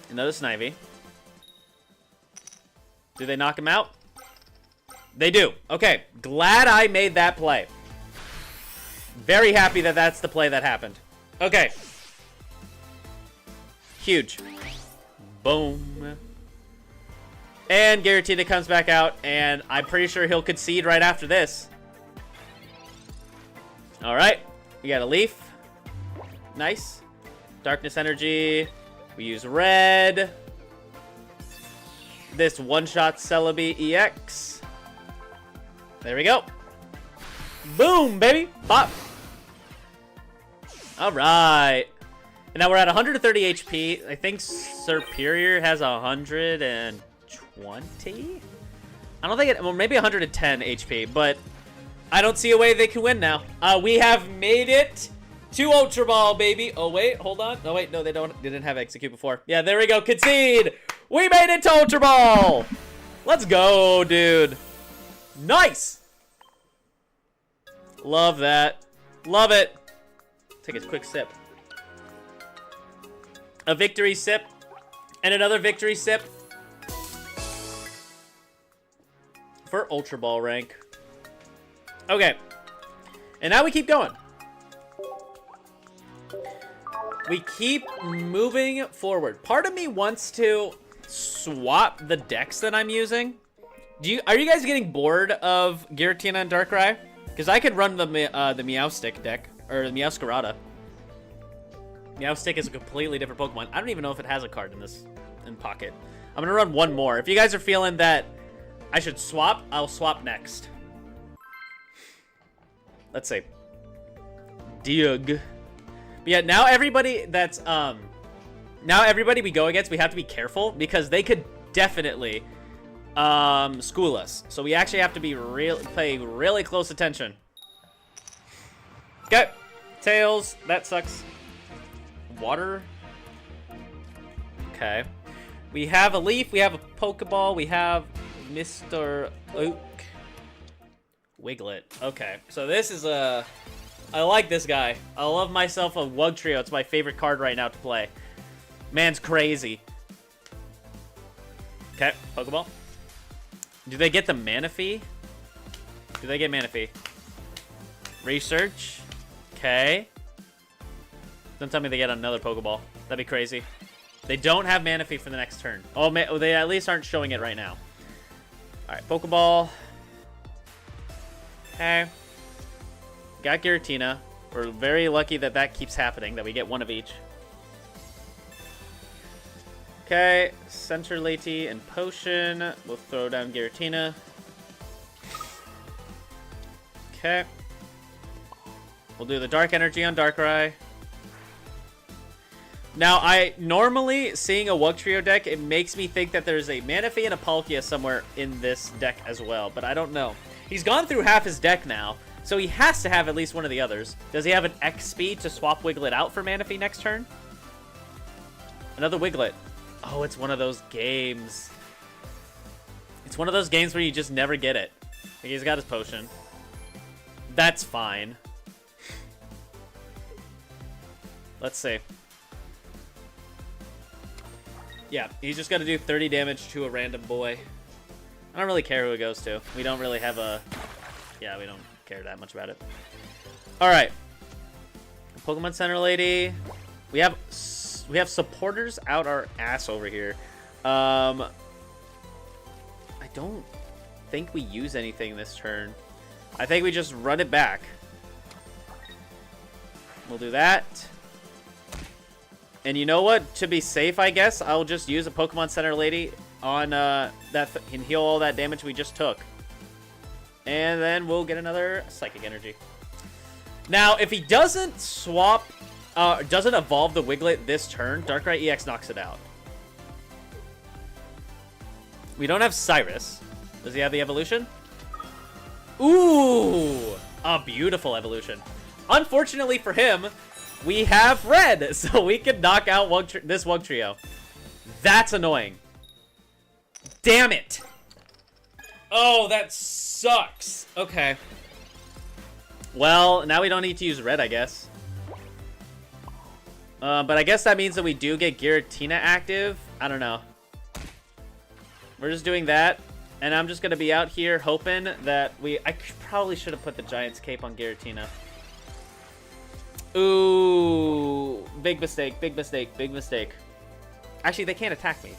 Another Snivy. Do they knock him out? They do. Okay, glad I made that play. Very happy that that's the play that happened. Okay. Huge. Boom. And Giratina comes back out, and I'm pretty sure he'll concede right after this. Alright. We got a Leaf. Nice. Darkness Energy. We use red. This one-shot Celebi EX. There we go. Boom, baby. Pop. Alright. And now we're at 130 HP. I think Superior has 120? I don't think it... Well, maybe 110 HP, but I don't see a way they can win now. We have made it to Ultra Ball, baby. Oh, wait. Hold on. Oh, wait. No, they didn't have Execute before. Yeah, there we go. Concede. We made it to Ultra Ball. Let's go, dude. Nice. Love that. Love it. Take a quick sip. A victory sip. And another victory sip. For Ultra Ball rank. Okay. And now we keep going. We keep moving forward. Part of me wants to swap the decks that I'm using. Are you guys getting bored of Giratina and Darkrai? Because I could run the Meowstick deck. Or the Meowscarada. Meowstick is a completely different Pokemon. I don't even know if it has a card in Pocket. I'm going to run one more. If you guys are feeling that I should swap, I'll swap next. Let's see. Diug. But yeah, now everybody that's, now everybody we go against, we have to be careful because they could definitely, school us. So we actually have to be pay really close attention. Okay. Tails. That sucks. Water. Okay. We have a Leaf. We have a Pokeball. We have Mr. Oak. Wiglet. Okay. So this is a... I like this guy. I love myself a Wugtrio. It's my favorite card right now to play. Man's crazy. Okay. Pokeball. Do they get the Manaphy? Do they get Manaphy? Research. Okay. Don't tell me they get another Pokeball. That'd be crazy. They don't have Manaphy for the next turn. Oh, they at least aren't showing it right now. Alright, Pokeball. Okay. Got Giratina. We're very lucky that that keeps happening, that we get one of each. Okay, Spontaneity and Potion. We'll throw down Giratina. Okay. We'll do the Dark Energy on Darkrai. Now, normally, seeing a Wugtrio deck, it makes me think that there's a Manaphy and a Palkia somewhere in this deck as well, but I don't know. He's gone through half his deck now, so he has to have at least one of the others. Does he have an X speed to swap Wiglet out for Manaphy next turn? Another Wiglet. Oh, it's one of those games. It's one of those games where you just never get it. Like, he's got his potion. That's fine. Let's see. Yeah, he's just got to do 30 damage to a random boy. I don't really care who it goes to. We don't really have a... Yeah, we don't care that much about it. Alright. Pokemon Center Lady. We have supporters out our ass over here. I don't think we use anything this turn. I think we just run it back. We'll do that. And you know what? To be safe, I guess, I'll just use a Pokemon Center Lady on that and heal all that damage we just took. And then we'll get another Psychic Energy. Now, if he doesn't swap, doesn't evolve the Wiglet this turn, Darkrai EX knocks it out. We don't have Cyrus. Does he have the evolution? Ooh! A beautiful evolution. Unfortunately for him, we have red, so we can knock out this Wugtrio. That's annoying. Damn it. Oh, that sucks. Okay. Well, now we don't need to use red, I guess. But I guess that means that we do get Giratina active. I don't know. We're just doing that. And I'm just going to be out here hoping that I probably should have put the Giant's Cape on Giratina. Ooh. Big mistake, big mistake, big mistake. Actually, they can't attack me.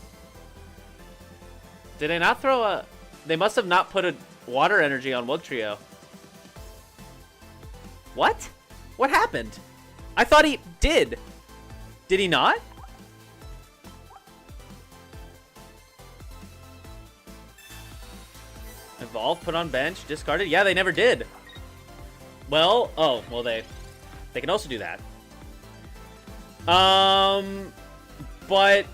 Did I not throw a... They must have not put a water energy on Wugtrio. What? What happened? I thought he did. Did he not? Evolve, put on bench, discarded. Yeah, they never did. Well, oh, well they can also do that. But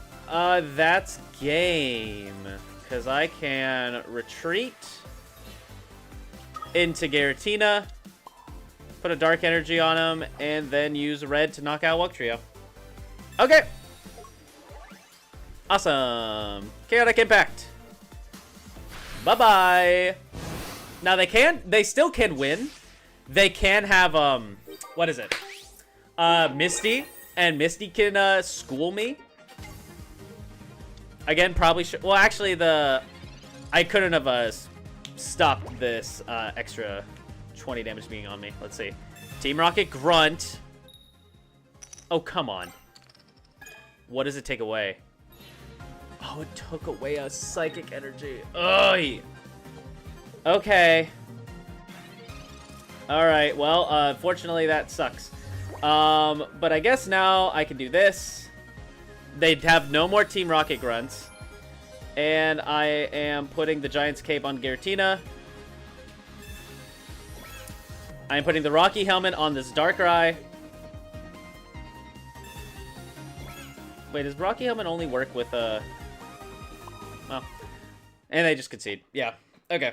that's game, because I can retreat into Giratina, put a dark energy on him, and then use red to knock out Wugtrio. Okay. Awesome. Chaotic Impact. Bye-bye. Now they still can win. They can have, what is it? Misty, and Misty can, school me. Again, probably should, well, actually, I couldn't have, stopped this, extra 20 damage being on me. Let's see. Team Rocket Grunt. Oh, come on. What does it take away? Oh, it took away a Psychic Energy. Ugh. Okay. Alright, well, unfortunately that sucks. But I guess now I can do this. They'd have no more Team Rocket Grunts. And I am putting the Giant's Cape on Giratina. I am putting the Rocky Helmet on this Darkrai. Wait, does Rocky Helmet only work with, well. And they just concede. Yeah. Okay.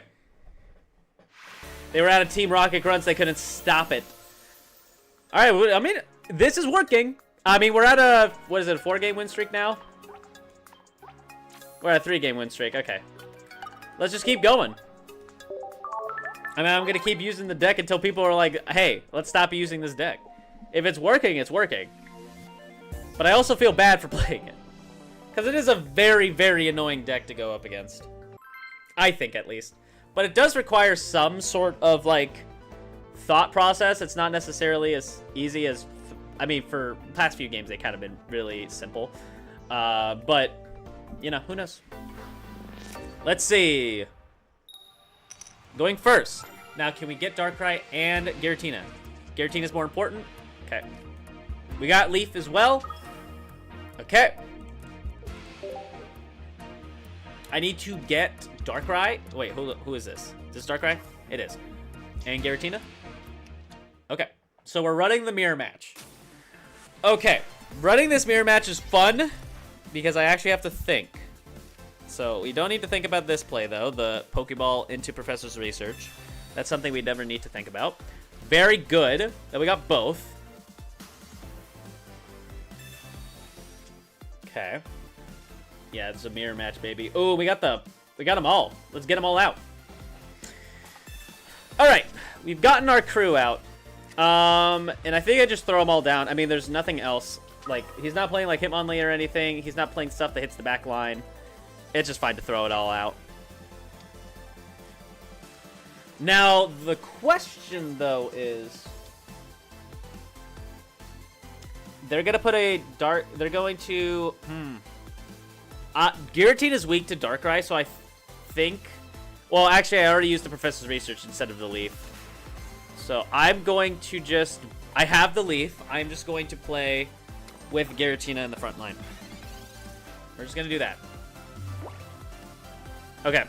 They were out of Team Rocket Grunts. They couldn't stop it. Alright, I mean, this is working. I mean, we're at a, what is it, a 4-game win streak now? We're at a 3-game win streak. Okay. Let's just keep going. I mean, I'm going to keep using the deck until people are like, hey, let's stop using this deck. If it's working, it's working. But I also feel bad for playing it. Because it is a very, very annoying deck to go up against. I think, at least. But it does require some sort of, like, thought process. It's not necessarily as easy as... I mean, for the past few games, they kind of been really simple. But, you know, who knows? Let's see. Going first. Now, can we get Darkrai and Giratina? Giratina's more important? Okay. We got Leaf as well. Okay. I need to get Darkrai. Wait, who is this? Is this Darkrai? It is. And Giratina? Okay. So we're running the mirror match. Okay. Running this mirror match is fun because I actually have to think. So we don't need to think about this play, though. The Pokeball into Professor's Research. That's something we never need to think about. Very good that we got both. Okay. Yeah, it's a mirror match, baby. Oh, we got them all. Let's get them all out. All right, we've gotten our crew out. And I think I just throw them all down. I mean, there's nothing else. Like, he's not playing like Hitmonlee or anything. He's not playing stuff that hits the back line. It's just fine to throw it all out. Now, the question, though, is... They're going to put a dark... They're going to... Giratina is weak to Darkrai, so I think... Well, actually, I already used the Professor's Research instead of the Leaf. So I'm going to just... I have the Leaf. I'm just going to play with Giratina in the front line. We're just going to do that. Okay.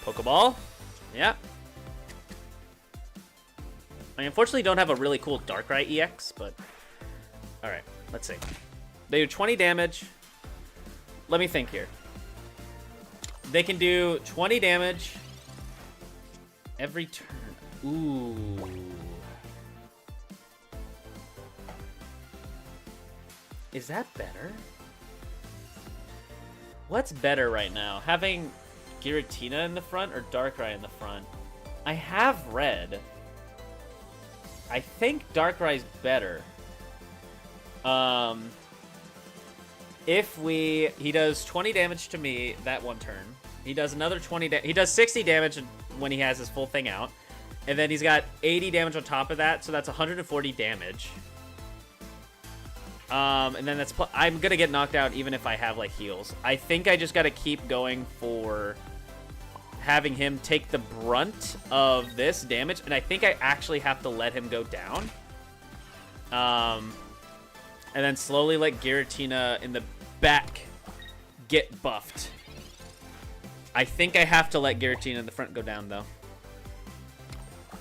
Pokeball. Yeah. I unfortunately don't have a really cool Darkrai EX, but... Alright, let's see. They do 20 damage. Let me think here. They can do 20 damage every turn. Ooh. Is that better? What's better right now? Having Giratina in the front or Darkrai in the front? I have red. I think Darkrai's better. He does 20 damage to me that one turn. He does another 20 he does 60 damage when he has his full thing out. And then he's got 80 damage on top of that, so that's 140 damage. And then I'm gonna get knocked out even if I have like heals. I think I just gotta keep going for having him take the brunt of this damage, and I think I actually have to let him go down. And then slowly let Giratina in the back get buffed. I think I have to let Giratina in the front go down, though.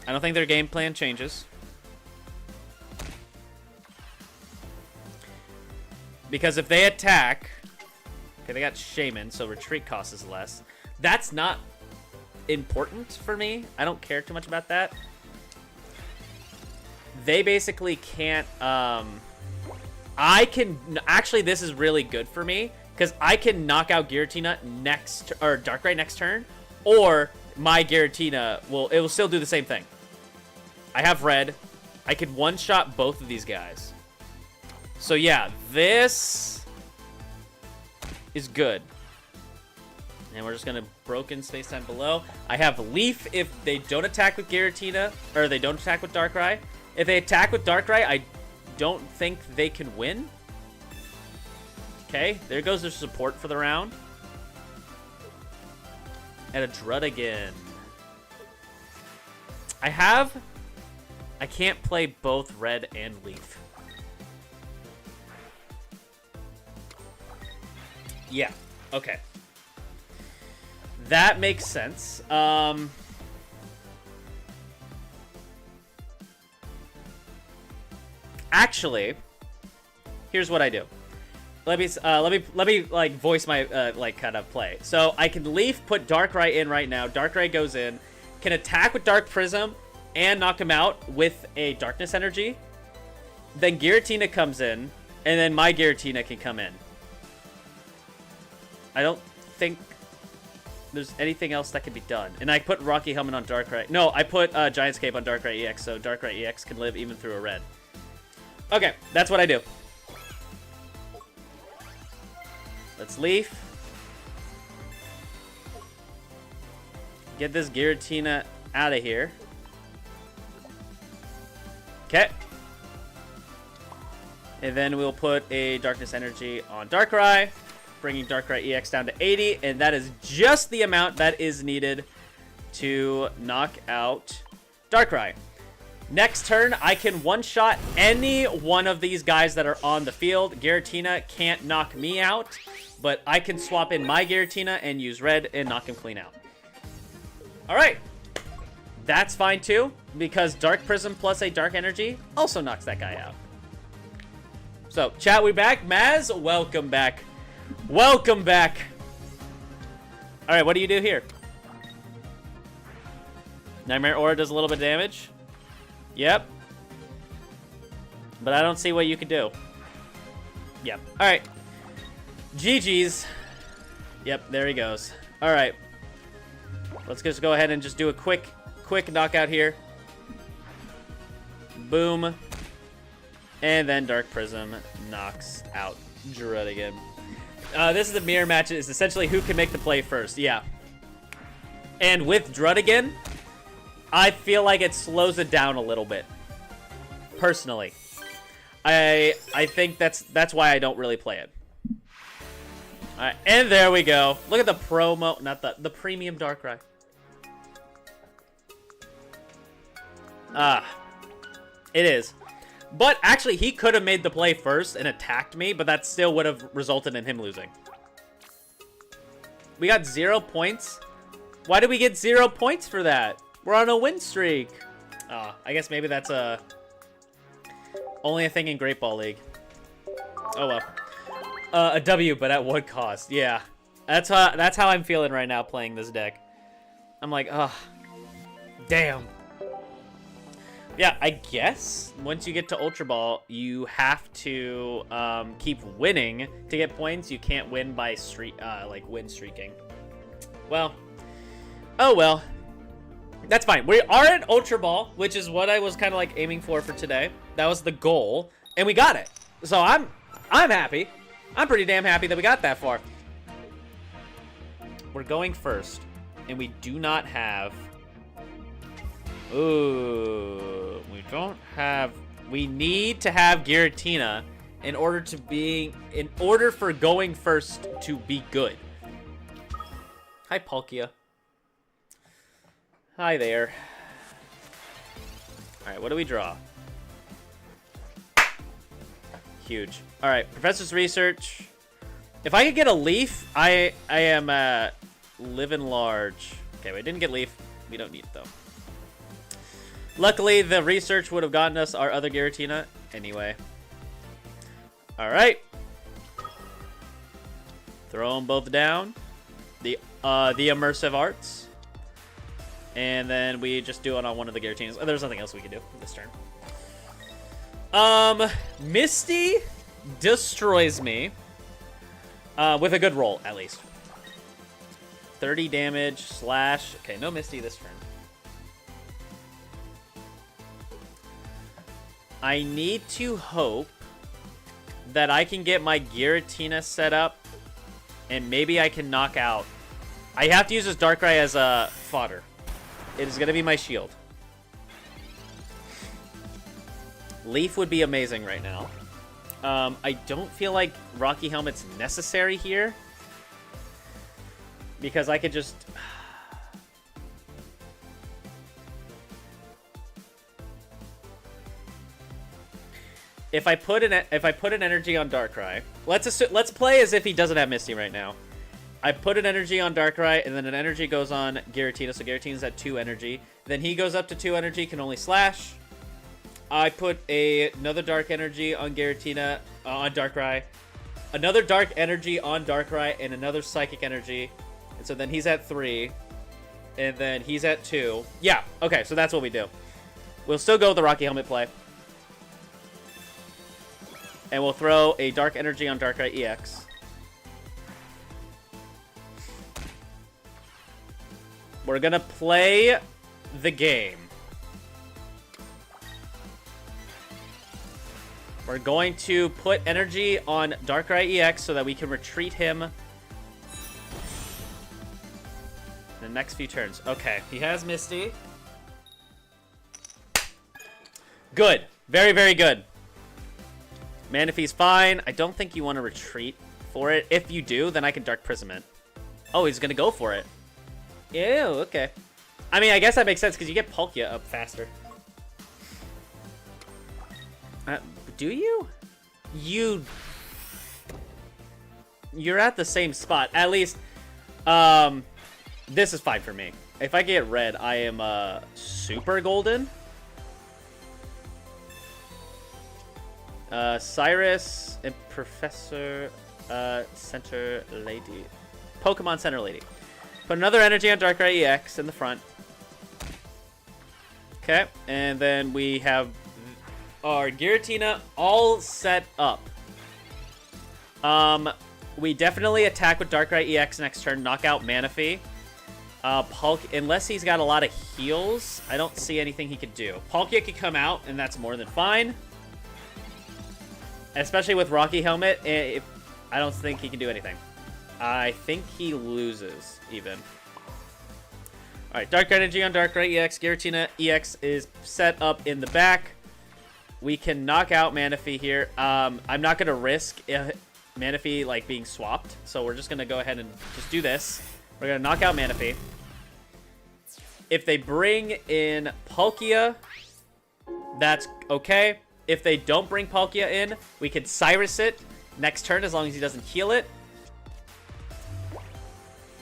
I don't think their game plan changes. Because if they attack... Okay, they got Shaman, so retreat cost is less. That's not important for me. I don't care too much about that. They basically can't... I can... Actually, this is really good for me, because I can knock out Giratina next... Or Darkrai next turn, or my Giratina it will still do the same thing. I have red. I could one-shot both of these guys. So yeah, this is good. And we're just gonna broken space-time below. I have Leaf if they don't attack with Giratina, or they don't attack with Darkrai. If they attack with Darkrai, I don't think they can win. Okay, there goes their support for the round. And a Druddigan. I can't play both red and Leaf. Yeah, okay. That makes sense. Actually, here's what I do. Let me like voice my like kind of play. So I can Leaf, put Darkrai in right now. Darkrai goes in, can attack with Dark Prism and knock him out with a Darkness Energy. Then Giratina comes in, and then my Giratina can come in. I don't think there's anything else that can be done. And I put Rocky Helmet on Darkrai. No, I put Giant Escape on Darkrai EX, so Darkrai EX can live even through a red. Okay, that's what I do. Let's Leaf. Get this Giratina out of here. Okay. And then we'll put a Darkness Energy on Darkrai, bringing Darkrai EX down to 80, and that is just the amount that is needed to knock out Darkrai. Next turn, I can one-shot any one of these guys that are on the field. Giratina can't knock me out, but I can swap in my Giratina and use red and knock him clean out. All right. That's fine too, because Dark Prism plus a Dark Energy also knocks that guy out. So, chat, we back. Maz, welcome back. Welcome back. All right, what do you do here? Nightmare Aura does a little bit of damage. Yep. But I don't see what you could do. Yep. All right. GG's. Yep, there he goes. All right. Let's just go ahead and just do a quick knockout here. Boom. And then Dark Prism knocks out Druddigan. This is the mirror match. It's essentially who can make the play first. Yeah. And with Druddigan, I feel like it slows it down a little bit. Personally. I think that's why I don't really play it. Alright, and there we go. Look at the promo, not the premium Darkrai. It is. But actually, he could have made the play first and attacked me, but that still would have resulted in him losing. We got 0 points. Why did we get 0 points for that? We're on a win streak. I guess maybe that's only a thing in Great Ball League. Oh well. A W, but at what cost? Yeah, that's how I'm feeling right now playing this deck. I'm like, damn. Yeah, I guess once you get to Ultra Ball, you have to keep winning to get points. You can't win by win streaking. Well, oh well. That's fine. We are at Ultra Ball, which is what I was kind of like aiming for today. That was the goal, and we got it. So I'm happy. I'm pretty damn happy that we got that far. We're going first, and we do not have... Ooh, we don't have... We need to have Giratina in order for going first to be good. Hi, Palkia. Hi there. All right, what do we draw? Huge. All right, Professor's Research. If I could get a Leaf, I am living large. Okay, we didn't get Leaf. We don't need it, though. Luckily, the research would have gotten us our other Giratina anyway. All right. Throw them both down. The Immersive Arts. And then we just do it on one of the Giratinas. Oh, there's nothing else we can do this turn. Misty destroys me. With a good roll, at least. 30 damage, slash. Okay, no Misty this turn. I need to hope that I can get my Giratina set up, and maybe I can knock out. I have to use this Darkrai as a fodder. It is going to be my shield. Leaf would be amazing right now. I don't feel like Rocky Helmet's necessary here, because I could just... If I put an energy on Darkrai, let's play as if he doesn't have Misty right now. I put an energy on Darkrai, and then an energy goes on Giratina, so Giratina's at 2 energy. Then he goes up to 2 energy, can only slash. I put another dark energy on Giratina, on Darkrai. Another dark energy on Darkrai, and another psychic energy. And so then he's at 3. And then he's at 2. Yeah, okay, so that's what we do. We'll still go with the Rocky Helmet play. And we'll throw a dark energy on Darkrai EX. We're gonna play the game. We're going to put energy on Darkrai EX so that we can retreat him in the next few turns. Okay, he has Misty. Good. Very, very good. Manaphy's fine. I don't think you want to retreat for it. If you do, then I can Dark Prism it. Oh, he's gonna go for it. Ew, okay. I mean, I guess that makes sense because you get Palkia up faster. Do you? You're at the same spot. At least, this is fine for me. If I get red, I am super golden. Cyrus and Professor Center Lady. Pokemon Center Lady. Put another energy on Darkrai EX in the front. Okay, and then we have our Giratina all set up. We definitely attack with Darkrai EX next turn, knock out Manaphy. Unless he's got a lot of heals, I don't see anything he could do. Palkia could come out, and that's more than fine. Especially with Rocky Helmet, I don't think he can do anything. I think he loses, even. Alright, Dark Energy on Darkrai EX. Giratina EX is set up in the back. We can knock out Manaphy here. I'm not going to risk Manaphy like being swapped, so we're just going to go ahead and just do this. We're going to knock out Manaphy. If they bring in Palkia, that's okay. If they don't bring Palkia in, we can Cyrus it next turn as long as he doesn't heal it.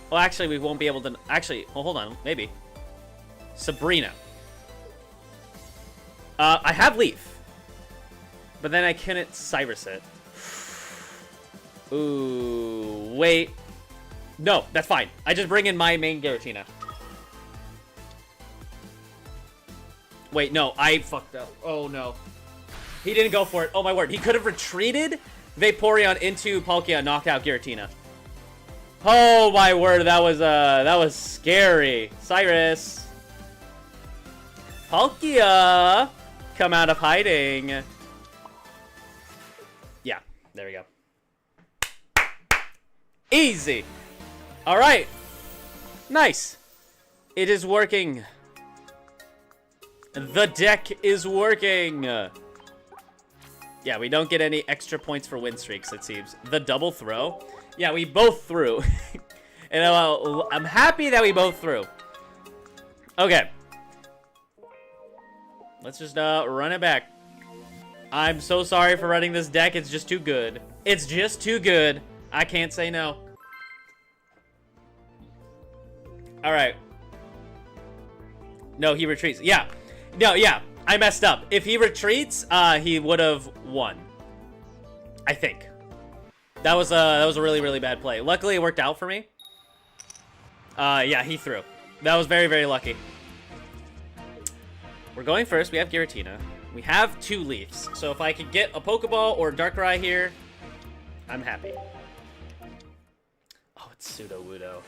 Well, actually, we won't be able to... Actually, well, hold on. Maybe. Sabrina. I have Leaf. But then I couldn't Cyrus it. Ooh, wait. No, that's fine. I just bring in my main Giratina. Wait, no, I fucked up. Oh, no. He didn't go for it. Oh, my word. He could have retreated Vaporeon into Palkia, knocked out Giratina. Oh, my word. That was scary. Cyrus. Palkia, come out of hiding. Yeah, there we go. Easy. All right. Nice. It is working. The deck is working. Yeah, we don't get any extra points for win streaks, it seems. The double throw. Yeah, we both threw. And I'm happy that we both threw. Okay. Let's just run it back. I'm so sorry for running this deck. It's just too good. It's just too good. I can't say no. All right. No, he retreats. Yeah. No, yeah. I messed up. If he retreats, he would have won. I think. That was a really, really bad play. Luckily, it worked out for me. Yeah, he threw. That was very, very lucky. We're going first. We have Giratina. We have 2 Leafs. So if I could get a Pokeball or Darkrai here, I'm happy. Oh, it's Sudowoodo.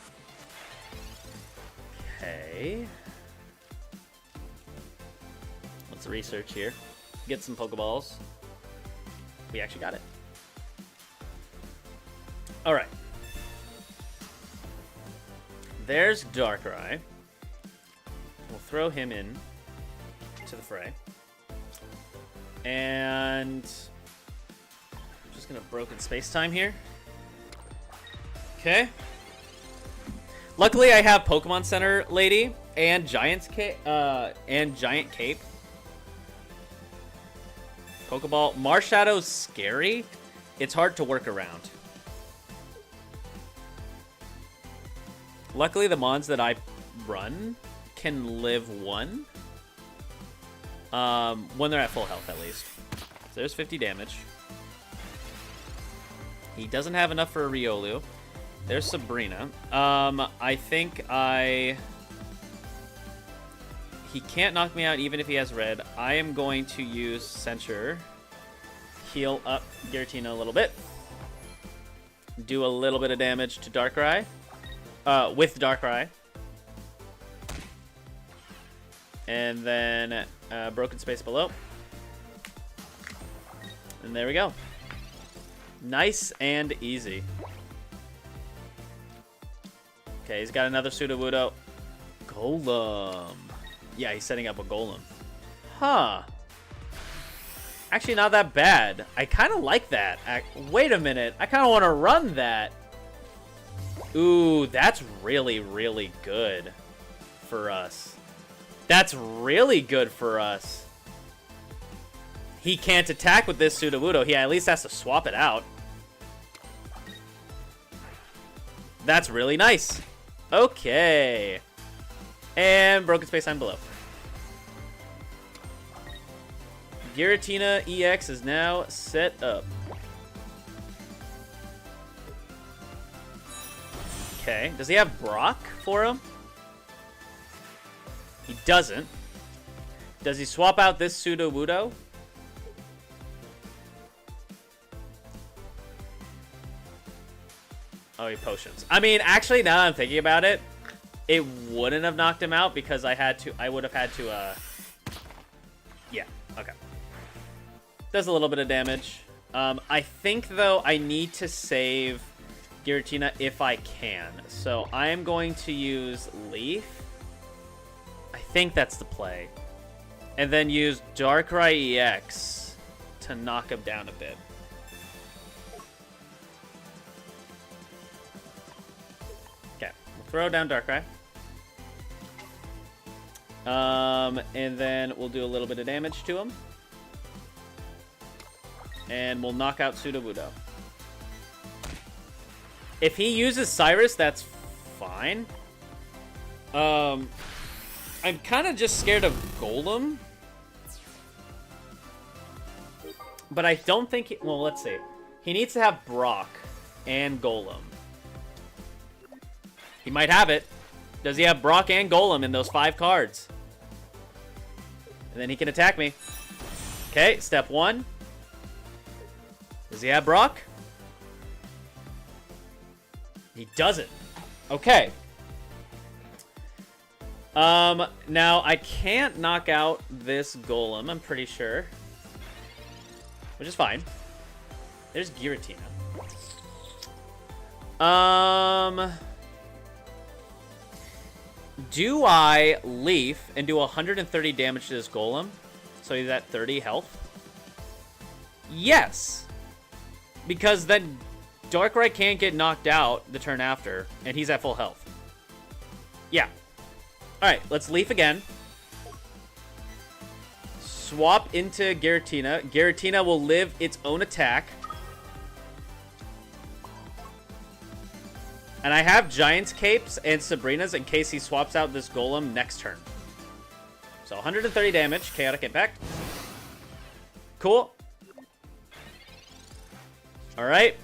Okay. Let's research here. Get some Pokeballs. We actually got it. Alright. There's Darkrai. We'll throw him in to the fray. And I'm just gonna broken space-time here. Okay. Luckily, I have Pokemon Center Lady and Giant Cape. Pokeball. Marshadow's scary. It's hard to work around. Luckily, the mons that I run can live 1. When they're at full health, at least. So there's 50 damage. He doesn't have enough for a Riolu. There's Sabrina. I think he can't knock me out even if he has red. I am going to use Censure. Heal up Giratina a little bit. Do a little bit of damage to Darkrai. With Darkrai. And then broken space below. And there we go. Nice and easy. Okay, he's got another Sudowoodo. Golem. Yeah, he's setting up a Golem. Huh. Actually, not that bad. I kind of like that. Wait a minute. I kind of want to run that. Ooh, that's really, really good for us. That's really good for us. He can't attack with this Sudowoodo. He at least has to swap it out. That's really nice. Okay. And broken space time below. Giratina EX is now set up. Okay. Does he have Brock for him? He doesn't. Does he swap out this Sudowoodo? Oh, he potions. I mean, actually, now that I'm thinking about it, it wouldn't have knocked him out because I would have had to, yeah, okay. Does a little bit of damage. I think, though, I need to save Giratina if I can. So I am going to use Leaf. I think that's the play. And then use Darkrai EX to knock him down a bit. Okay, we'll throw down Darkrai. And then we'll do a little bit of damage to him. And we'll knock out Sudowoodo. If he uses Cyrus, that's fine. I'm kind of just scared of Golem. But I don't think well, let's see. He needs to have Brock and Golem. He might have it. Does he have Brock and Golem in those 5 cards? And then he can attack me. Okay, step 1. Does he have Brock? He doesn't. Okay. Now I can't knock out this Golem, I'm pretty sure. Which is fine. There's Giratina. Do I Leaf and do 130 damage to this Golem? So he's at 30 health? Yes! Because then Darkrai can't get knocked out the turn after, and he's at full health. Yeah. Alright, let's Leaf again. Swap into Giratina. Giratina will live its own attack. And I have Giant's Capes and Sabrina's in case he swaps out this Golem next turn. So 130 damage, Chaotic Impact. Cool. Alright.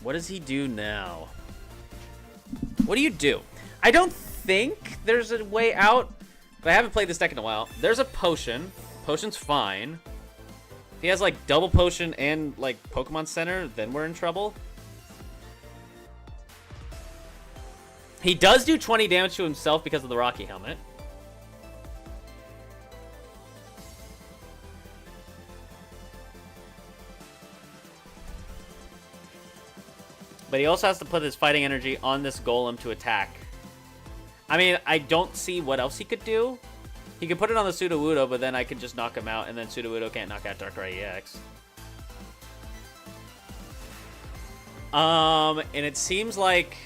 What does he do now? What do you do? I don't think there's a way out, but I haven't played this deck in a while. There's a Potion. Potion's fine. If he has, like, double Potion and, like, Pokemon Center, then we're in trouble. He does do 20 damage to himself because of the Rocky Helmet. But he also has to put his fighting energy on this Golem to attack. I mean, I don't see what else he could do. He could put it on the Sudowoodo, but then I could just knock him out, and then Sudowoodo can't knock out Darkrai EX. And it seems like...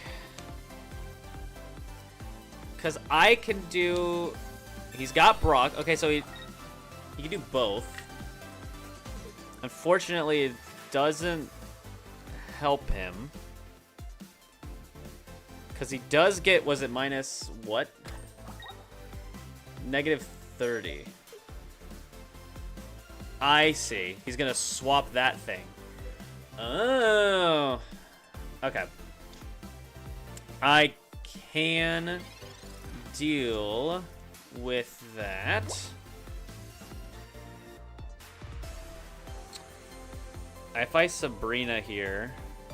Because I can do... He's got Brock. Okay, so he can do both. Unfortunately, it doesn't help him. Because he does get, was it minus what? Negative 30. I see. He's going to swap that thing. Oh. Okay. I can deal with that. If I Sabrina here,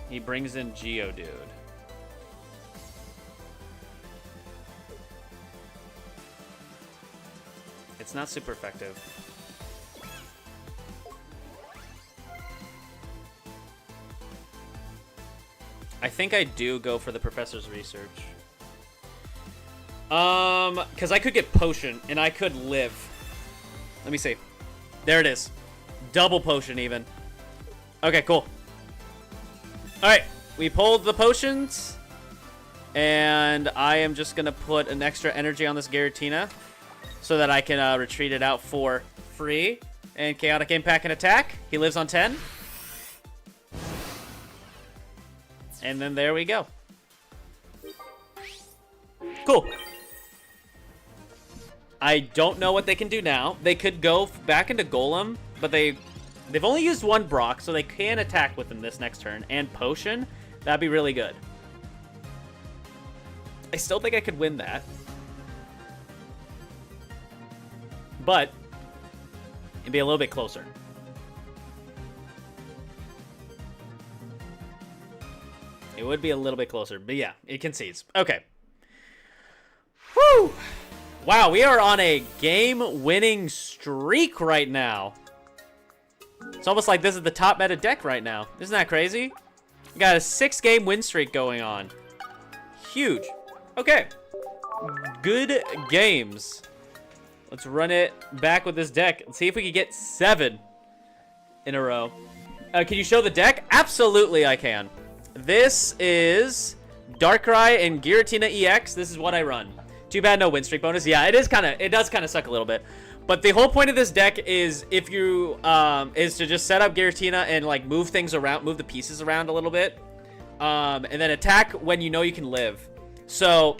he brings in Geodude. It's not super effective. I think I do go for the Professor's Research. Because I could get Potion, and I could live. Let me see. There it is. Double Potion, even. Okay, cool. Alright, we pulled the Potions. And I am just going to put an extra energy on this Giratina. So that I can retreat it out for free. And Chaotic Impact and attack. He lives on 10. And then there we go. Cool. I don't know what they can do now. They could go back into Golem, but they've only used one Brock, so they can attack with him this next turn. And Potion, that'd be really good. I still think I could win that. But it'd be a little bit closer. It would be a little bit closer, but yeah, it concedes. Okay. Whew! Wow, we are on a game-winning streak right now. It's almost like this is the top meta deck right now. Isn't that crazy? We got a 6-game win streak going on. Huge. Okay. Good games. Let's run it back with this deck. Let's see if we can get 7 in a row. Can you show the deck? Absolutely, I can. This is Darkrai and Giratina EX. This is what I run. Too bad no win streak bonus. Yeah, it does kind of suck a little bit. But the whole point of this deck is if you is to just set up Giratina and like move things around, move the pieces around a little bit, and then attack when you know you can live. So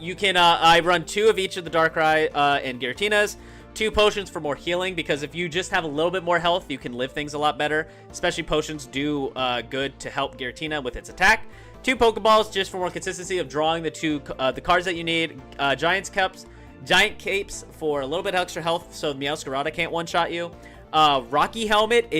you can, I run 2 of each of the Darkrai and Giratinas, 2 potions for more healing, because if you just have a little bit more health, you can live things a lot better. Especially potions do good to help Giratina with its attack. 2 Pokeballs just for more consistency of drawing the cards that you need. Giant Capes for a little bit extra health so Meowscarada can't one-shot you. Rocky Helmet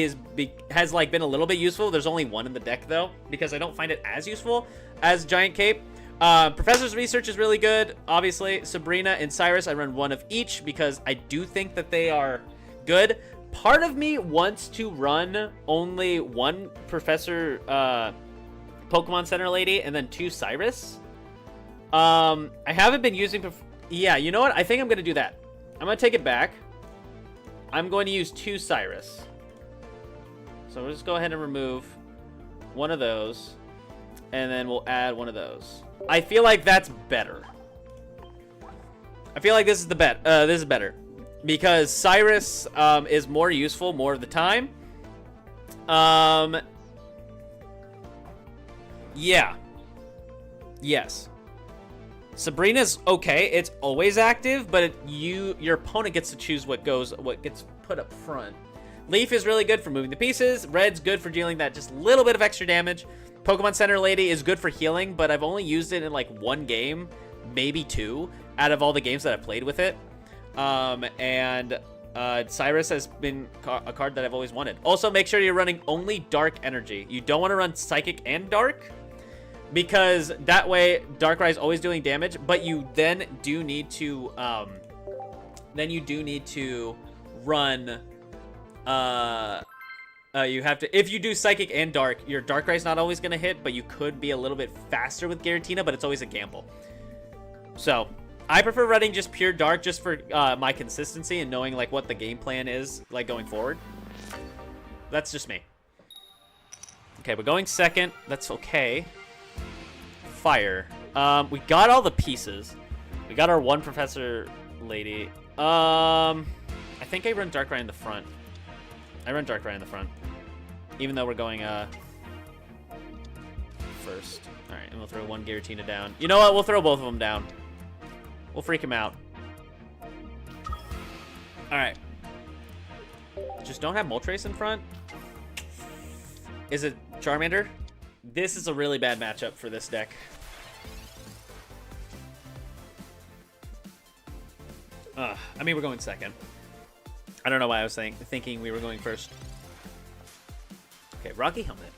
has like been a little bit useful. There's only 1 in the deck though, because I don't find it as useful as Giant Cape. Professor's Research is really good. Obviously, Sabrina and Cyrus, I run 1 of each because I do think that they are good. Part of me wants to run only 1 Professor Pokemon Center Lady and then 2 Cyrus. I haven't been using... Yeah, you know what? I think I'm going to do that. I'm going to take it back. I'm going to use 2 Cyrus. So we'll just go ahead and remove 1 of those. And then we'll add 1 of those. I feel like that's better. I feel like this is this is better. Because Cyrus is more useful more of the time. Yeah. Yes. Sabrina's okay. It's always active, but your opponent gets to choose what gets put up front. Leaf is really good for moving the pieces. Red's good for dealing that just little bit of extra damage. Pokemon Center Lady is good for healing, but I've only used it in like 1 game, maybe 2, out of all the games that I've played with it. Cyrus has been a card that I've always wanted. Also, make sure you're running only Dark Energy. You don't want to run Psychic and Dark, because that way Darkrai is always doing damage, but you then do need to run you have to, if you do Psychic and Dark, your Darkrai's not always going to hit, but you could be a little bit faster with Giratina, but it's always a gamble. So I prefer running just pure Dark just for my consistency and knowing like what the game plan is like going forward. That's just me. Okay, we're going second. That's okay. Fire. We got all the pieces. We got our 1 Professor Lady. I think I run Darkrai in the front. I run Darkrai in the front. Even though we're going first. Alright, and we'll throw 1 Giratina down. You know what? We'll throw both of them down. We'll freak him out. Alright. Just don't have Moltres in front. Is it Charmander? This is a really bad matchup for this deck. I mean, we're going second. I don't know why I was thinking we were going first. Okay, Rocky Helmet.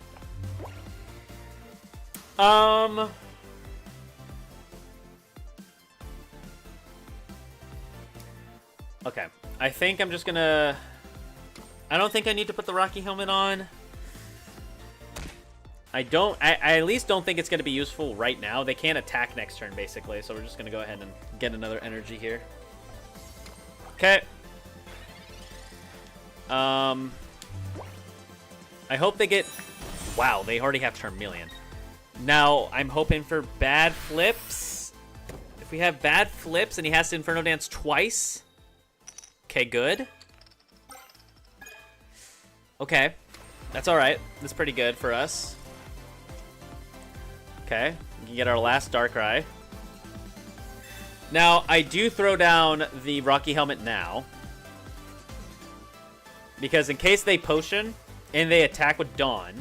Okay, I think I'm just gonna... I don't think I need to put the Rocky Helmet on. I at least don't think it's going to be useful right now. They can't attack next turn, basically, so we're just going to go ahead and get another energy here. Okay. I hope they get... Wow, they already have Charmeleon. Now, I'm hoping for bad flips. If we have bad flips and he has to Inferno Dance twice... Okay, good. Okay. That's alright. That's pretty good for us. Okay. We can get our last Darkrai. Now, I do throw down the Rocky Helmet now. Because in case they Potion and they attack with Dawn...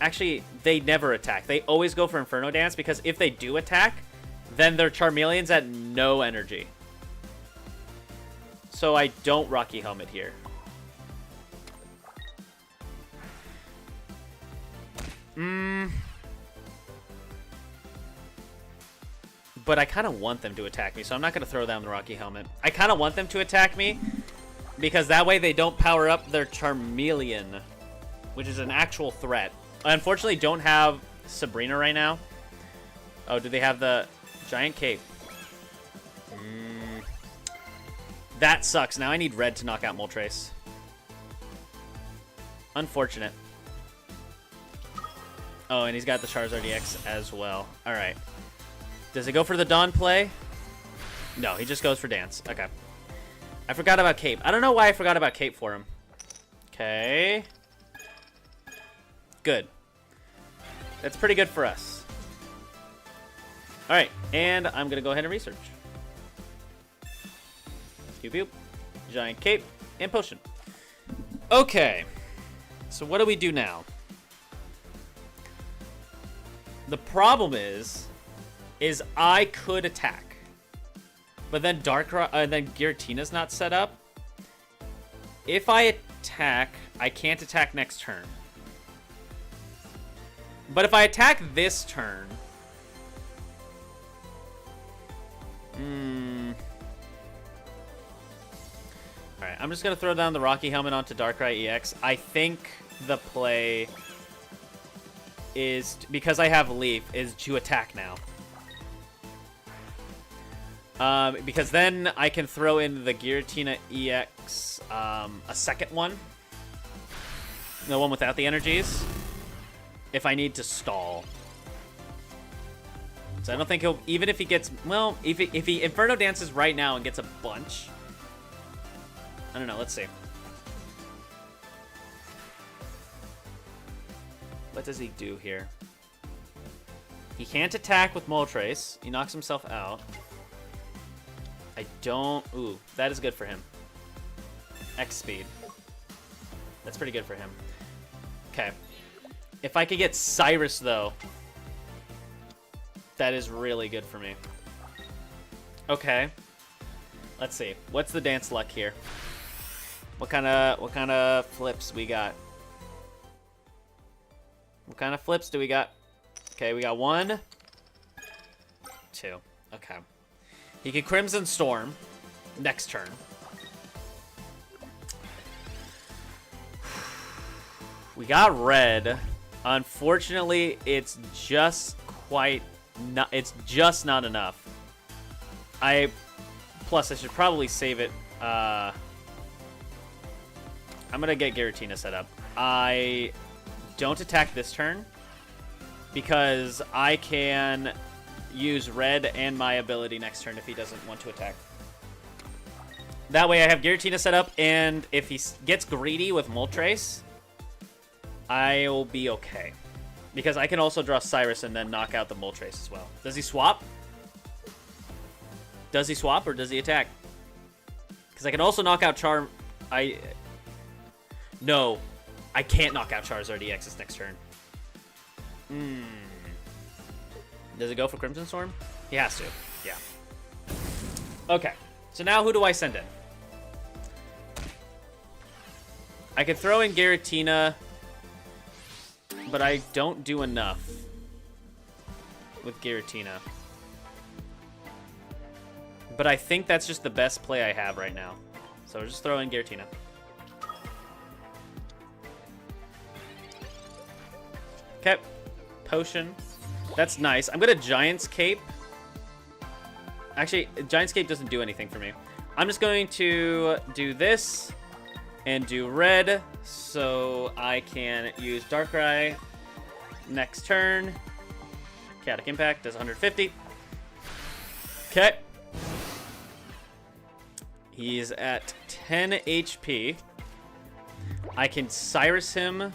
Actually, they never attack. They always go for Inferno Dance because if they do attack, then their Charmeleon's at no energy. So I don't Rocky Helmet here. But I kind of want them to attack me, so I'm not going to throw down the Rocky Helmet. I kind of want them to attack me because that way they don't power up their Charmeleon, which is an actual threat. I unfortunately don't have Sabrina right now. Oh, do they have the Giant Cape? That sucks. Now I need red to knock out Moltres. Unfortunate. Oh, and he's got the Charizard EX as well. All right. Does it go for the Dawn play? No, he just goes for Dance. Okay. I forgot about Cape. I don't know why I forgot about Cape for him. Okay. Good. That's pretty good for us. All right, and I'm going to go ahead and research. Pew pew. Giant Cape and Potion. Okay. So what do we do now? The problem is I could attack. But then then Giratina's not set up. If I attack, I can't attack next turn. But if I attack this turn... Alright, I'm just going to throw down the Rocky Helmet onto Darkrai EX. I think the play is, because I have Leaf, is to attack now. Because then I can throw in the Giratina EX, a second one. The one without the energies. If I need to stall. So I don't think he'll, even if he gets, well, if he Inferno Dances right now and gets a bunch. I don't know, let's see. What does he do here? He can't attack with Moltres. He knocks himself out. I don't... Ooh, that is good for him. X speed. That's pretty good for him. Okay. If I could get Cyrus, though, that is really good for me. Okay. Let's see. What's the dance luck here? What kind of flips we got? What kind of flips do we got? Okay, we got 1, 2. Okay. He can Crimson Storm next turn. We got red. Unfortunately, it's just not enough. Plus I should probably save it. I'm gonna get Giratina set up. I don't attack this turn because I can use red and my ability next turn if he doesn't want to attack. That way I have Giratina set up, and if he gets greedy with Moltres, I'll be okay. Because I can also draw Cyrus and then knock out the Moltres as well. Does he swap? Does he swap or does he attack? Because I can also knock out No, I can't knock out Charizard EX's next turn. Does it go for Crimson Storm? He has to, yeah. Okay, so now who do I send in? I could throw in Giratina, but I don't do enough with Giratina. But I think that's just the best play I have right now. So we'll just throw in Giratina. Okay, Potion. That's nice. I'm gonna Giant's Cape. Actually, Giant's Cape doesn't do anything for me. I'm just going to do this and do red so I can use Darkrai next turn. Chaotic Impact does 150. Okay. He's at 10 HP. I can Cyrus him.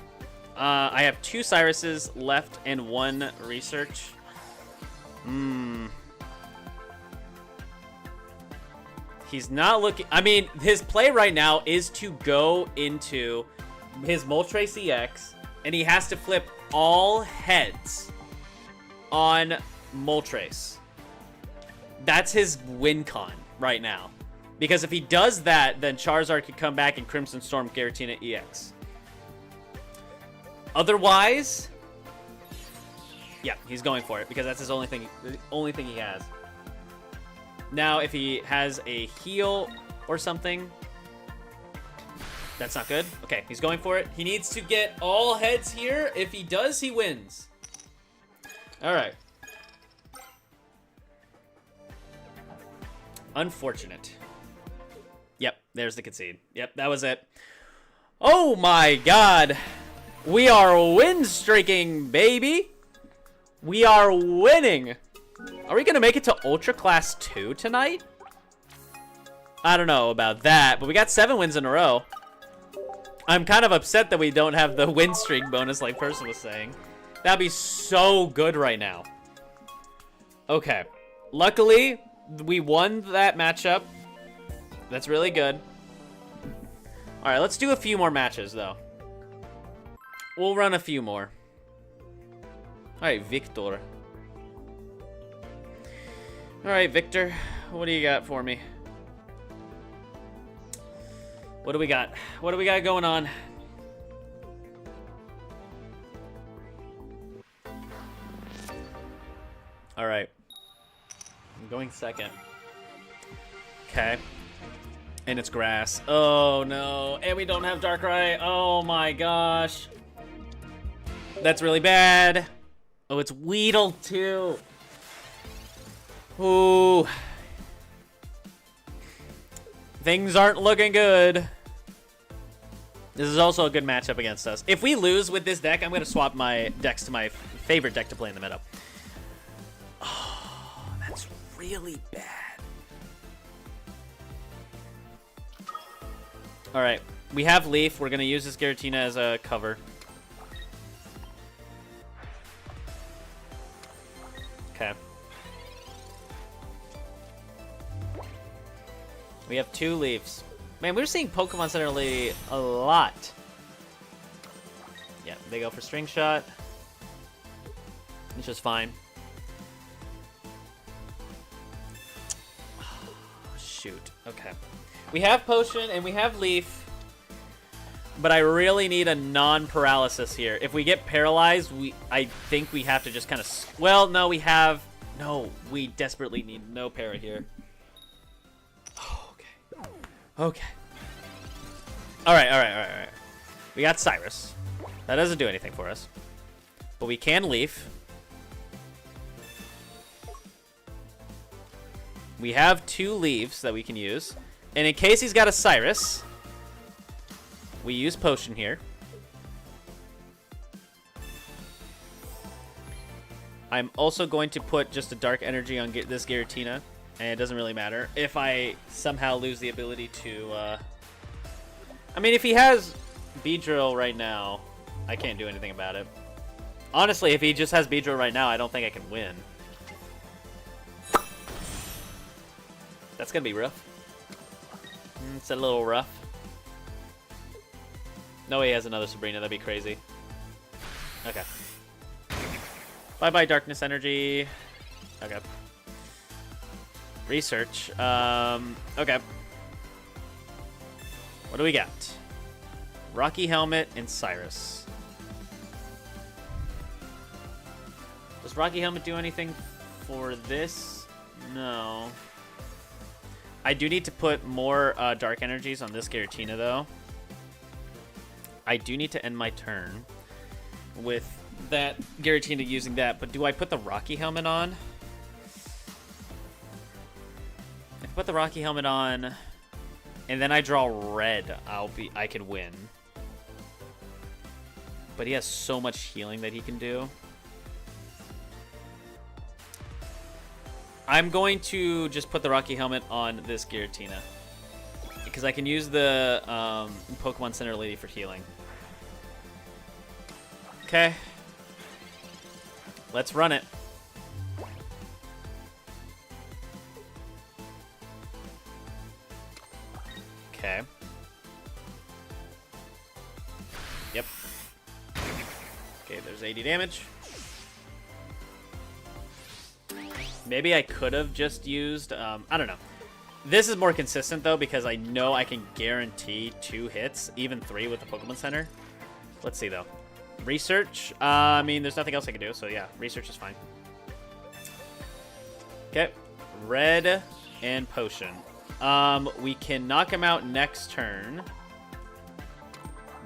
I have 2 Cyruses left and 1 Research. He's not looking... I mean, his play right now is to go into his Moltres EX, and he has to flip all heads on Moltres. That's his win con right now. Because if he does that, then Charizard could come back and Crimson Storm Giratina EX. Otherwise, yeah, he's going for it because that's his only thing he has. Now, if he has a heal or something, that's not good. Okay, he's going for it. He needs to get all heads here. If he does, he wins. All right. Unfortunate. Yep, there's the concede. Yep, that was it. Oh my god. We are win streaking, baby. We are winning. Are we going to make it to Ultra Class 2 tonight? I don't know about that, but we got 7 wins in a row. I'm kind of upset that we don't have the win streak bonus like Person was saying. That'd be so good right now. Okay. Luckily, we won that matchup. That's really good. All right, let's do a few more matches, though. We'll run a few more. Alright, Victor. Alright, Victor. What do you got for me? What do we got? What do we got going on? Alright. I'm going second. Okay. And it's grass. Oh no. And we don't have Darkrai. Oh my gosh. That's really bad. Oh, it's Weedle too. Ooh. Things aren't looking good. This is also a good matchup against us. If we lose with this deck, I'm going to swap my decks to my favorite deck to play in the meta. Oh, that's really bad. All right. We have Leaf. We're going to use this Giratina as a cover. Okay. We have 2 Leaves. Man, we're seeing Pokemon Center lately a lot. Yeah, they go for String Shot. It's just fine. Oh, shoot. Okay. We have Potion and we have Leaf. But I really need a non-paralysis here. If we get paralyzed, I think we have to just kind of... Well, no, we have... No, we desperately need no para here. Okay. Alright. We got Cyrus. That doesn't do anything for us. But we can Leaf. We have 2 Leaves that we can use. And in case he's got a Cyrus, we use Potion here. I'm also going to put just a Dark Energy on this Giratina. And it doesn't really matter if I somehow lose the ability to... I mean, if he has Beedrill right now, I can't do anything about it. Honestly, if he just has Beedrill right now, I don't think I can win. That's going to be rough. It's a little rough. No way he has another Sabrina. That'd be crazy. Okay. Bye-bye, Darkness Energy. Okay. Research. Okay. What do we got? Rocky Helmet and Cyrus. Does Rocky Helmet do anything for this? No. I do need to put more Dark Energies on this Giratina, though. I do need to end my turn with that Giratina using that, but do I put the Rocky Helmet on? If I put the Rocky Helmet on, and then I draw red, I could win. But he has so much healing that he can do. I'm going to just put the Rocky Helmet on this Giratina, because I can use the Pokemon Center Lady for healing. Okay. Let's run it. Okay. Yep. Okay, there's 80 damage. Maybe I could have just used, I don't know. This is more consistent, though, because I know I can guarantee 2 hits, even 3 with the Pokemon Center. Let's see, though. Research. I mean, there's nothing else I can do, so yeah, research is fine. Okay. Red and Potion. We can knock him out next turn.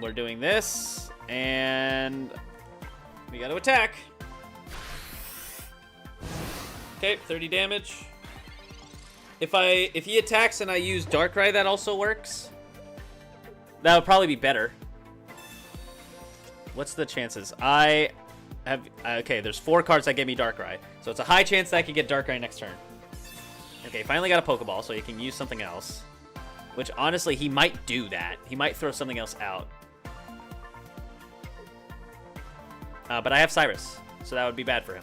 We're doing this, and we got to attack. Okay, 30 damage. If he attacks and I use Darkrai, that also works. That would probably be better. What's the chances? I have... Okay, there's 4 cards that give me Darkrai. So it's a high chance that I can get Darkrai next turn. Okay, finally got a Pokeball, so he can use something else. Which, honestly, he might do that. He might throw something else out. But I have Cyrus, so that would be bad for him.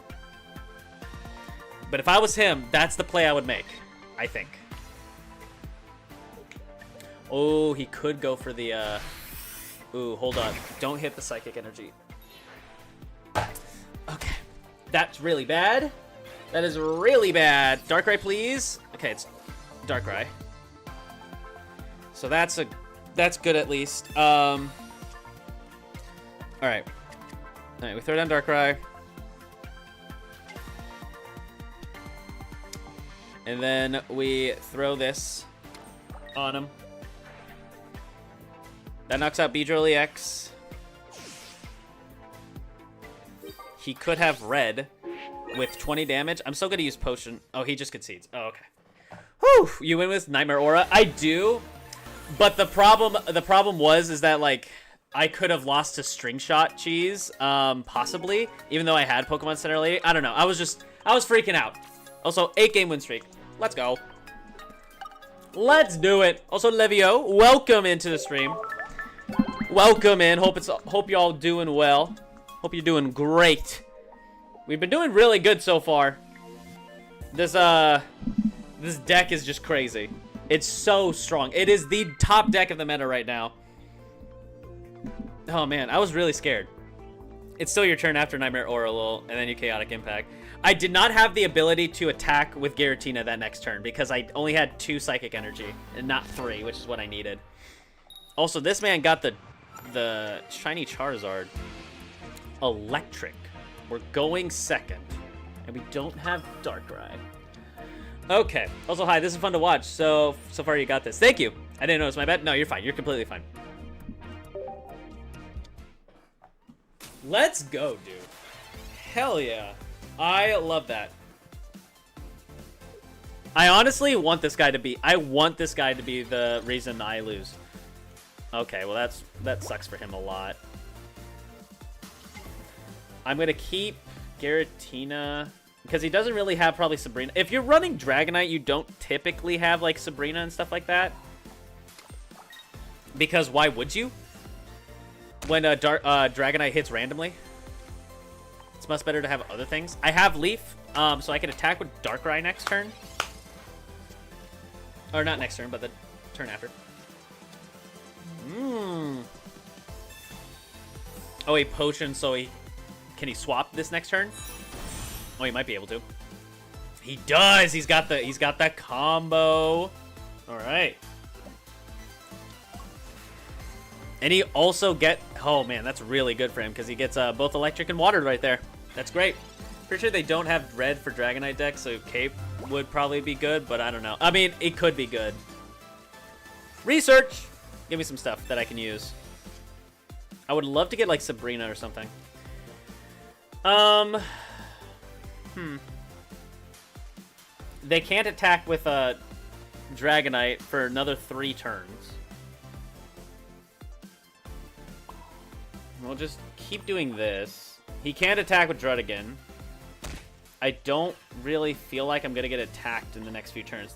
But if I was him, that's the play I would make, I think. Oh, he could go for the... Ooh, hold on. Don't hit the Psychic Energy. Okay. That's really bad. That is really bad. Darkrai, please. Okay, it's Darkrai. So that's good at least. All right. All right, we throw down Darkrai. And then we throw this on him. That knocks out Beedrill EX. He could have red with 20 damage. I'm still going to use Potion. Oh, he just concedes. Oh, okay. Whew! You win with Nightmare Aura? I do. But the problem is that, like, I could have lost to String Shot Cheese, possibly, even though I had Pokemon Center Lady. I don't know. I was freaking out. Also, 8-game win streak. Let's go. Let's do it. Also, Levio, welcome into the stream. Welcome in. Hope y'all doing well. Hope you're doing great. We've been doing really good so far. This deck is just crazy. It's so strong. It is the top deck of the meta right now. Oh man, I was really scared. It's still your turn after Nightmare Aura, and then you Chaotic Impact. I did not have the ability to attack with Giratina that next turn because I only had 2 Psychic Energy and not 3, which is what I needed. Also, this man got the shiny Charizard. Electric. We're going second, and we don't have Darkrai. Okay. Also, hi. This is fun to watch. So far you got this. Thank you. I didn't know it's my bad. No, you're fine. You're completely fine. Let's go, dude. Hell yeah. I love that. I honestly want this guy to be... I want this guy to be the reason I lose. Okay, well that sucks for him a lot. I'm going to keep Giratina... Because he doesn't really have probably Sabrina. If you're running Dragonite, you don't typically have, like, Sabrina and stuff like that. Because why would you? When Dragonite hits randomly. It's much better to have other things. I have Leaf, so I can attack with Darkrai next turn. Or not next turn, but the turn after. Oh, a potion, so can he swap this next turn? Oh, he might be able to. He does. He's got that combo. All right. And he also oh man, that's really good for him because he gets both electric and water right there. That's great. Pretty sure they don't have red for Dragonite decks, so Cape would probably be good, but I don't know. I mean, it could be good. Research. Give me some stuff that I can use. I would love to get like Sabrina or something. They can't attack with a Dragonite for another 3 turns. We'll just keep doing this. He can't attack with Druddigon. I don't really feel like I'm gonna get attacked in the next few turns.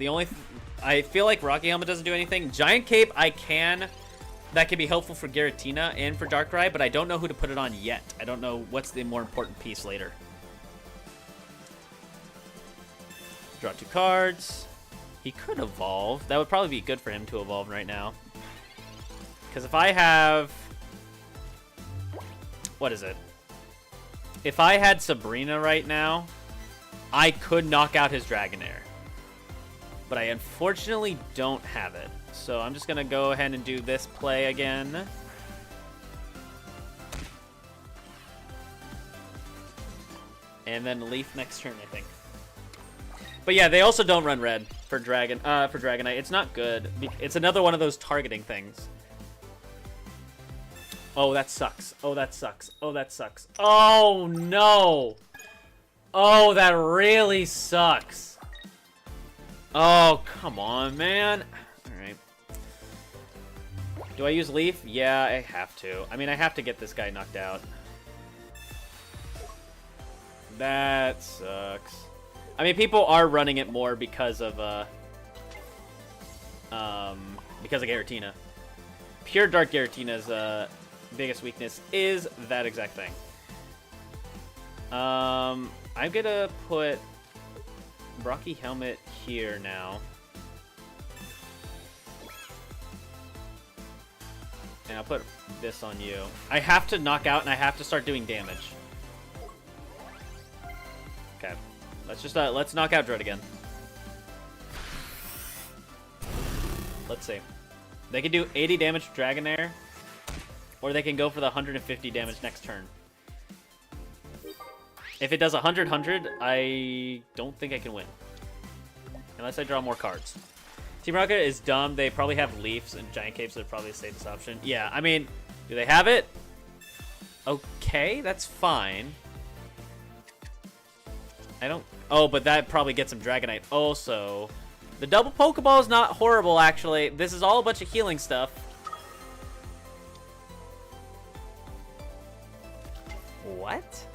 I feel like Rocky Helmet doesn't do anything. Giant Cape, that can be helpful for Giratina and for Darkrai, but I don't know who to put it on yet. I don't know what's the more important piece later. Draw 2 cards. He could evolve. That would probably be good for him to evolve right now. Because if I have... What is it? If I had Sabrina right now, I could knock out his Dragonair. But I unfortunately don't have it. So I'm just going to go ahead and do this play again. And then Leaf next turn, I think. But yeah, they also don't run red for Dragonite. It's not good. It's another one of those targeting things. Oh, that sucks. Oh, that sucks. Oh, that sucks. Oh, no. Oh, that really sucks. Oh, come on, man. All right. Do I use Leaf? Yeah, I have to. I mean, I have to get this guy knocked out. That sucks. I mean, people are running it more because of Giratina. Pure Dark Giratina's biggest weakness is that exact thing. I'm gonna put Rocky Helmet here now. And I'll put this on you. I have to knock out and I have to start doing damage. let's knock out Dread again. Let's see. They can do 80 damage to Dragonair, or they can go for the 150 damage next turn. If it does 100, I don't think I can win. Unless I draw more cards. Team Rocket is dumb. They probably have Leafs and Giant Capes, so they're probably the safest option. Yeah, I mean, do they have it? Okay, that's fine. I don't... Oh, but that probably gets him Dragonite also. The double Pokeball is not horrible, actually. This is all a bunch of healing stuff. What?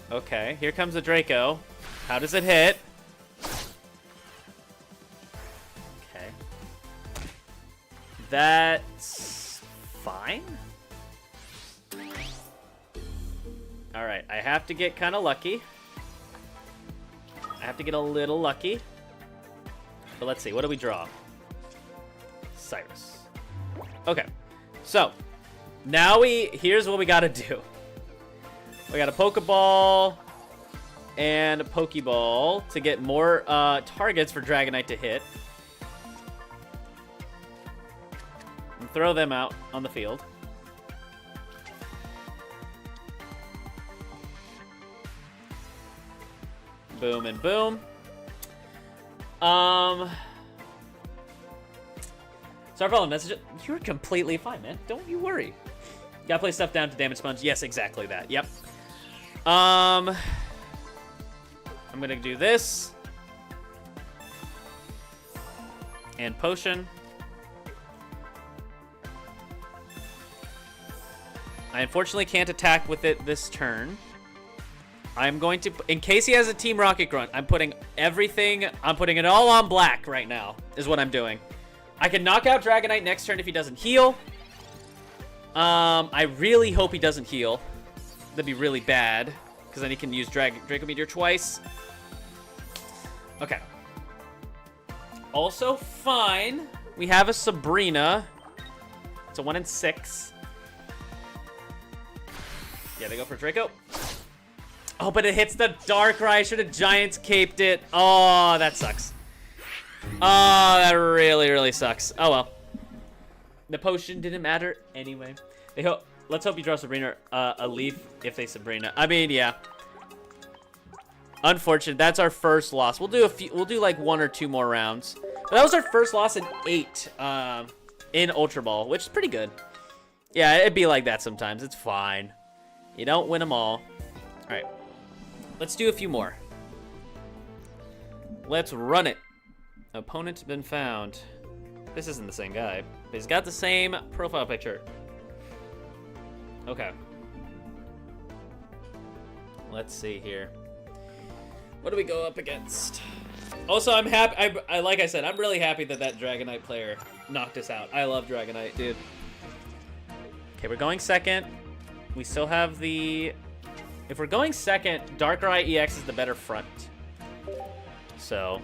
Okay, here comes the Draco. How does it hit? Okay. That's fine. Alright, I have to get kind of lucky. I have to get a little lucky. But let's see, what do we draw? Cyrus. Okay, so now here's what we gotta do. We got a Pokeball and a Pokeball to get more targets for Dragonite to hit. And throw them out on the field. Boom and boom. Sorry for all the messages. You're completely fine, man. Don't you worry. Gotta play stuff down to damage sponge. Yes, exactly that. Yep. I'm gonna do this. And potion. I unfortunately can't attack with it this turn. I'm going to, in case he has a Team Rocket Grunt, I'm putting it all on black right now, is what I'm doing. I can knock out Dragonite next turn if he doesn't heal. I really hope he doesn't heal. That'd be really bad, because then he can use Draco Meteor twice. Okay. Also fine, we have a Sabrina. It's a 1 in 6. Yeah, they go for Draco. Oh, but it hits the Darkrai. I should have Giants Caped it. Oh, that sucks. Oh, that really, really sucks. Oh, well. The potion didn't matter anyway. Let's hope you draw Sabrina a Leaf if they Sabrina. I mean, yeah. Unfortunate. That's our first loss. We'll do like 1 or 2 more rounds. But that was our first loss in 8 in Ultra Ball, which is pretty good. Yeah, it'd be like that sometimes. It's fine. You don't win them all. All right. Let's do a few more. Let's run it. Opponent's been found. This isn't the same guy, but he's got the same profile picture. Okay. Let's see here. What do we go up against? Also, I'm happy. Like I said, I'm really happy that Dragonite player knocked us out. I love Dragonite, dude. Okay, we're going second. We still have the... If we're going second, Darkrai EX is the better front. So...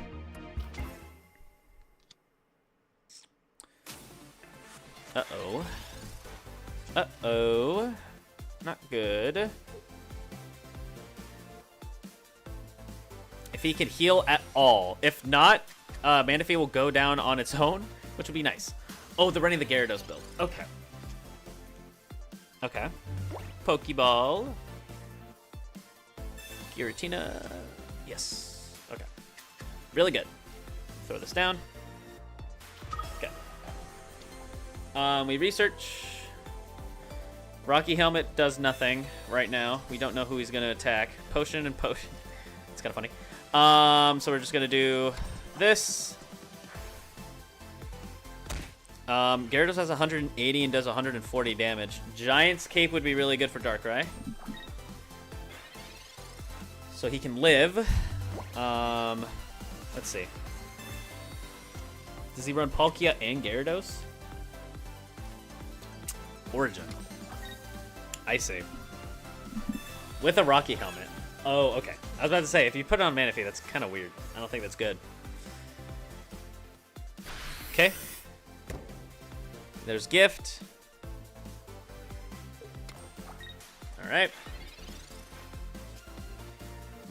Uh-oh. Uh-oh. Not good. If he can heal at all. If not, Manaphy will go down on its own, which would be nice. Oh, they're running the Gyarados build. Okay. Okay. Pokeball. Giratina. Yes. Okay. Really good. Throw this down. Okay. We research. Rocky Helmet does nothing right now. We don't know who he's going to attack. Potion and potion. It's kind of funny. So we're just going to do this. Gyarados has 180 and does 140 damage. Giant's Cape would be really good for Darkrai. So he can live. Let's see. Does he run Palkia and Gyarados? Origin. I see. With a Rocky Helmet. Oh, okay. I was about to say, if you put it on Manaphy, that's kind of weird. I don't think that's good. Okay. There's Gift. Alright.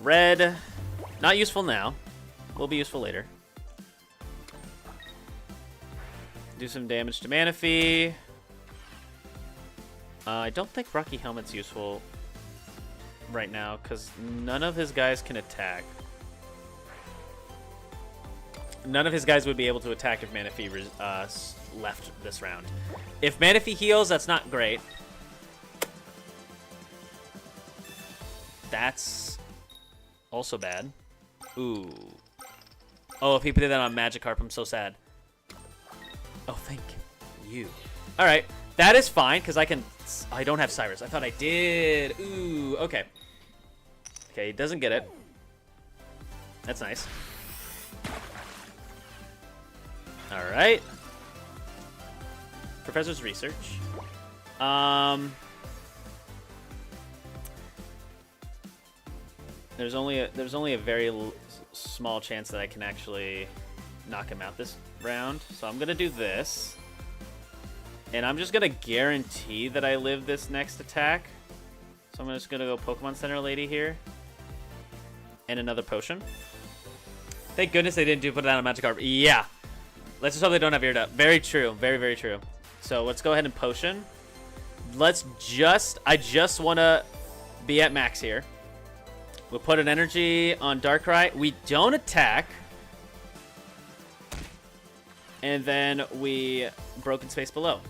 red. Not useful now. Will be useful later. Do some damage to Manaphy. I don't think Rocky Helmet's useful right now because none of his guys can attack. None of his guys would be able to attack if Manaphy left this round. If Manaphy heals, that's not great. That's also bad. Ooh. Oh, if he put that on Magikarp, I'm so sad. Oh, thank you. All right, that is fine because I don't have Cyrus. I thought I did. Ooh, okay. Okay, he doesn't get it. That's nice. All right. Professor's research. There's only a very small chance that I can actually knock him out this round. So I'm gonna do this. And I'm just gonna guarantee that I live this next attack. So I'm just gonna go Pokemon Center Lady here. And another potion. Thank goodness they didn't put it on a Magikarp. Yeah. Let's just hope they don't have eared up. Very true. Very, very true. So let's go ahead and potion. I just wanna be at max here. We'll put an energy on Darkrai. We don't attack. And then we Broken Space below.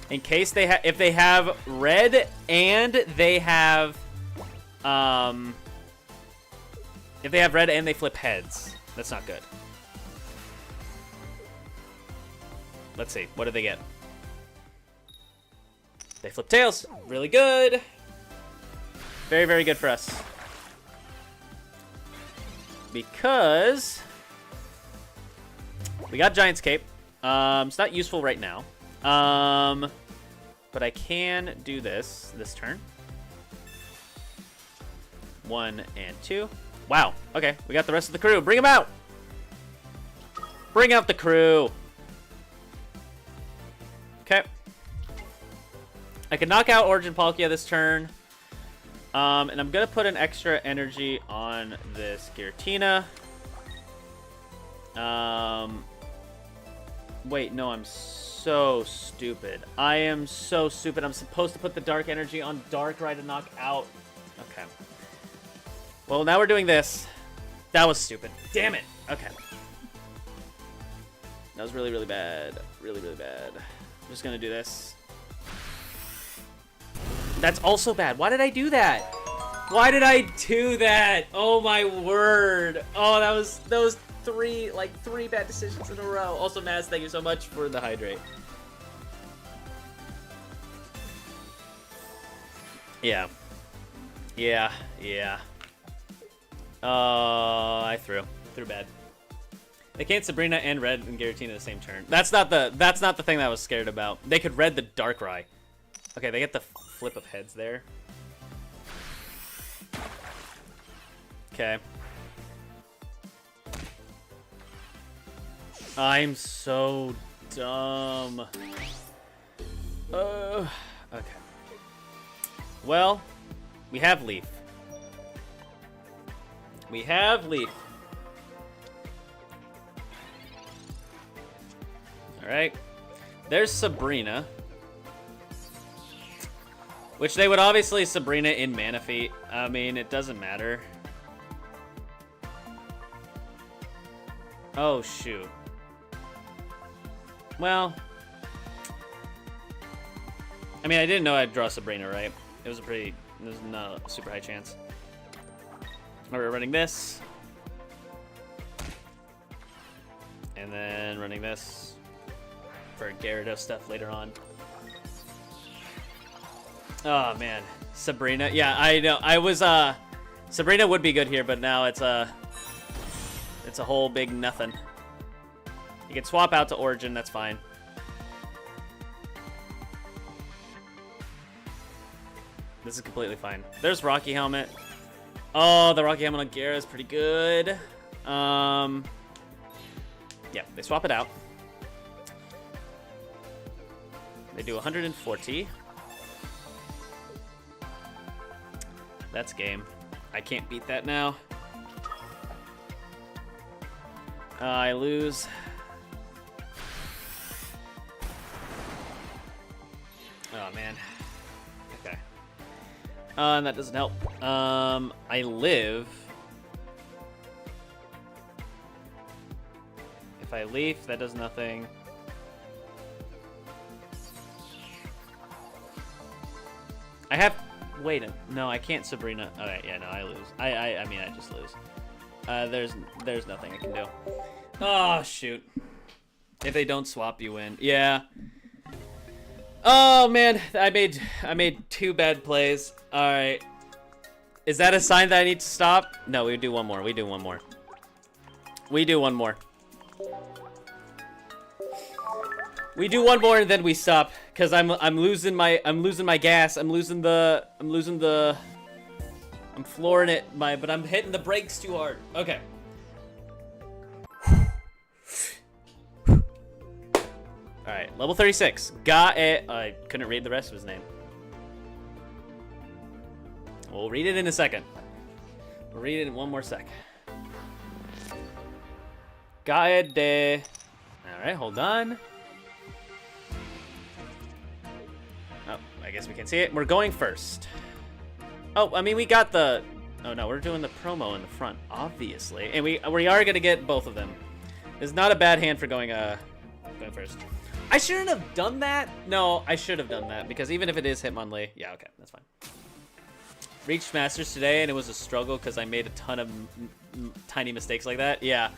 In case if they have red and they have if they have red and they flip heads, that's not good. Let's see. What do they get? They flip tails. Really good. Very, very good for us. Because we got Giant's Cape. It's not useful right now. But I can do this turn. 1 and 2. Wow. Okay, we got the rest of the crew. Bring them out. Bring out the crew. Okay. I can knock out Origin Palkia this turn. And I'm going to put an extra energy on this Giratina. Wait, no, I'm so stupid. I am so stupid. I'm supposed to put the dark energy on Darkrai to knock out. Okay. Well, now we're doing this. That was stupid. Damn it. Okay. That was really, really bad. Really, really bad. I'm just going to do this. That's also bad. Why did I do that? Why did I do that? Oh my word. Oh, that was three bad decisions in a row. Also, Maz, thank you so much for the hydrate. Yeah. Yeah. Yeah. I threw bad. They can't Sabrina and Red and Giratina the same turn. That's not the thing that I was scared about. They could Red the Darkrai. Okay, they get the flip of heads there. Okay. I'm so dumb. Okay. Well, we have Leaf. We have Leaf. Alright. There's Sabrina. Which they would obviously Sabrina in Manaphy. I mean, it doesn't matter. Oh, shoot. Well. I mean, I didn't know I'd draw Sabrina, right? It was not a super high chance. Alright, we're running this. And then running this for Gyarados stuff later on. Oh, man. Sabrina. Yeah, I know. I was, Sabrina would be good here, but now it's a whole big nothing. You can swap out to Origin, that's fine. This is completely fine. There's Rocky Helmet. Oh, the Rocky Helmet on Gyara is pretty good. Yeah, they swap it out. They do 140. That's game. I can't beat that now. I lose. Oh, man. Okay. And that doesn't help. I live. If I leaf, that does nothing. I have... Wait, no, I can't Sabrina. Alright, yeah, no, I lose. I mean, I just lose. There's nothing I can do. Oh, shoot. If they don't swap, you win. Yeah. Oh, man, I made 2 bad plays. Alright. Is that a sign that I need to stop? No, we do one more. We do one more. We do one more. We do one more and then we stop, cause I'm losing my gas. I'm flooring it, but I'm hitting the brakes too hard. Okay. All right, level 36. Got it. I couldn't read the rest of his name. We'll read it in a second. We'll read it in one more sec. Got it. All right, hold on. Oh, I guess we can see it. We're going first. Oh, I mean, we got the... Oh, no, we're doing the promo in the front, obviously. And we are going to get both of them. It's not a bad hand for going first. I shouldn't have done that. No, I should have done that, because even if it is Hitmonlee... Yeah, okay, that's fine. Reached Masters today, and it was a struggle because I made a ton of tiny mistakes like that. Yeah.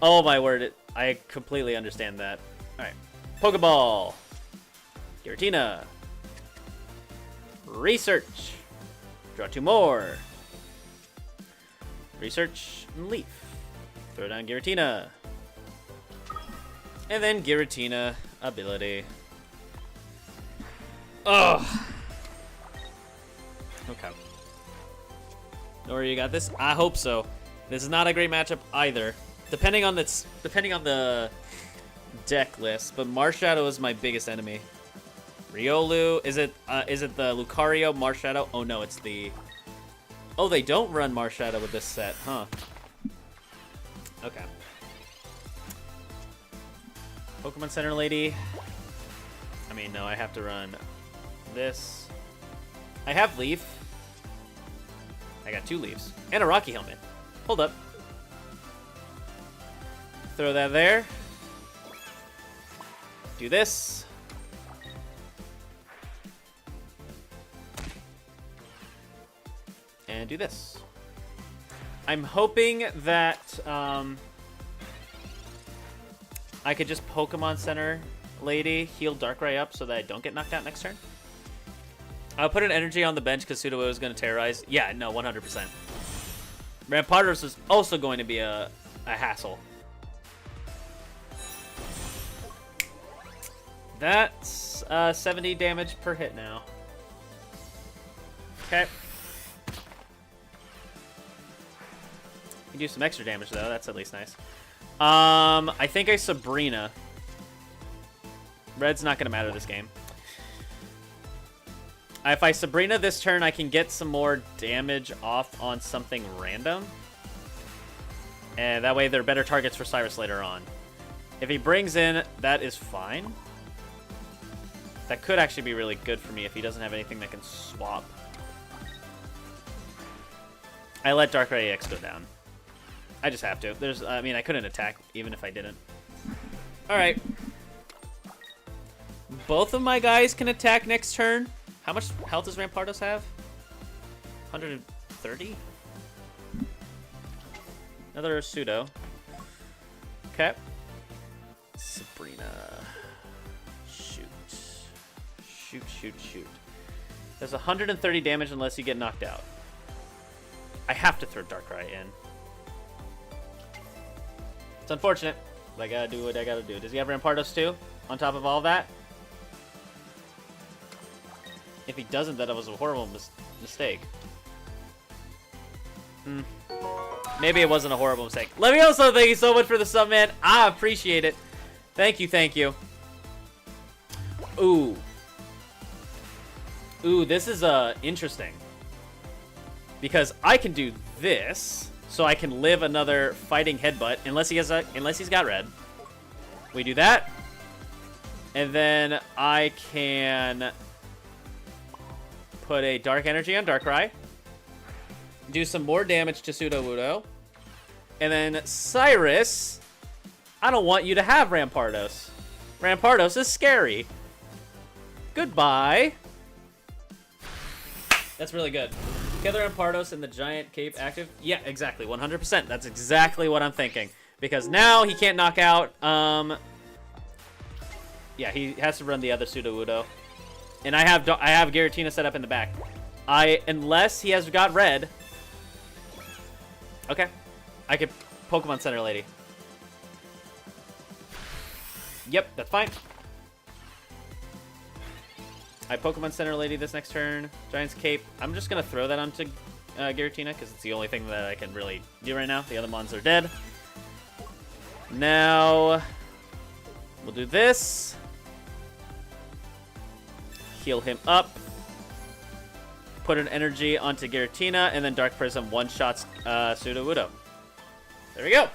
Oh, my word. I completely understand that. All right. Pokeball. Giratina. Research. Draw 2 more. Research and Leaf. Throw down Giratina. And then Giratina ability. Ugh. Okay. Nori, you got this? I hope so. This is not a great matchup either. Depending on the deck list, but Marshadow is my biggest enemy. Riolu, is it the Lucario Marshadow? Oh no, it's the... Oh, they don't run Marshadow with this set, huh? Okay. Pokemon Center Lady. I mean, no, I have to run this. I have Leaf. I got 2 Leaves. And a Rocky Helmet. Hold up. Throw that there. Do this. And do this. I'm hoping that I could just Pokemon Center Lady heal Darkrai up so that I don't get knocked out next turn. I'll put an energy on the bench because Sudowoodo is going to terrorize. Yeah, no, 100%. Rampardos is also going to be a hassle. That's 70 damage per hit now. Okay. You can do some extra damage though. That's at least nice. I think I Sabrina. Red's not going to matter this game. If I Sabrina this turn, I can get some more damage off on something random. And that way they're better targets for Cyrus later on. If he brings in, that is fine. That could actually be really good for me if he doesn't have anything that can swap. I let Darkrai EX go down. I just have to. I mean, I couldn't attack even if I didn't. Alright. Both of my guys can attack next turn. How much health does Rampardos have? 130? Another pseudo. Okay. Sabrina. Shoot. Shoot, shoot, shoot. There's 130 damage unless you get knocked out. I have to throw Darkrai in. It's unfortunate, but I gotta do what I gotta do. Does he have Rampardos too? On top of all that? If he doesn't, that was a horrible mistake. Maybe it wasn't a horrible mistake. Levioso, thank you so much for the sub, man. I appreciate it. Thank you, thank you. Ooh. Ooh, this is interesting. because I can do this, so I can live another fighting headbutt unless he's got red. We do that, and then I can put a dark energy on Darkrai, do some more damage to Sudowoodo, and then Cyrus, I don't want you to have Rampardos. Rampardos is scary. Goodbye. That's really good. Get the Rampardos and the giant cape active. Yeah, exactly. 100%. That's exactly what I'm thinking. Because now he can't knock out. Yeah, he has to run the other Sudowoodo. And I have Giratina set up in the back. Unless he has got red. Okay. I could Pokemon Center Lady. Yep, that's fine. I Pokemon Center Lady this next turn. Giant's Cape. I'm just going to throw that onto Giratina because it's the only thing that I can really do right now. The other mons are dead. Now, we'll do this. Heal him up. Put an energy onto Giratina, and then Dark Prism one-shots Sudowoodo. There we go.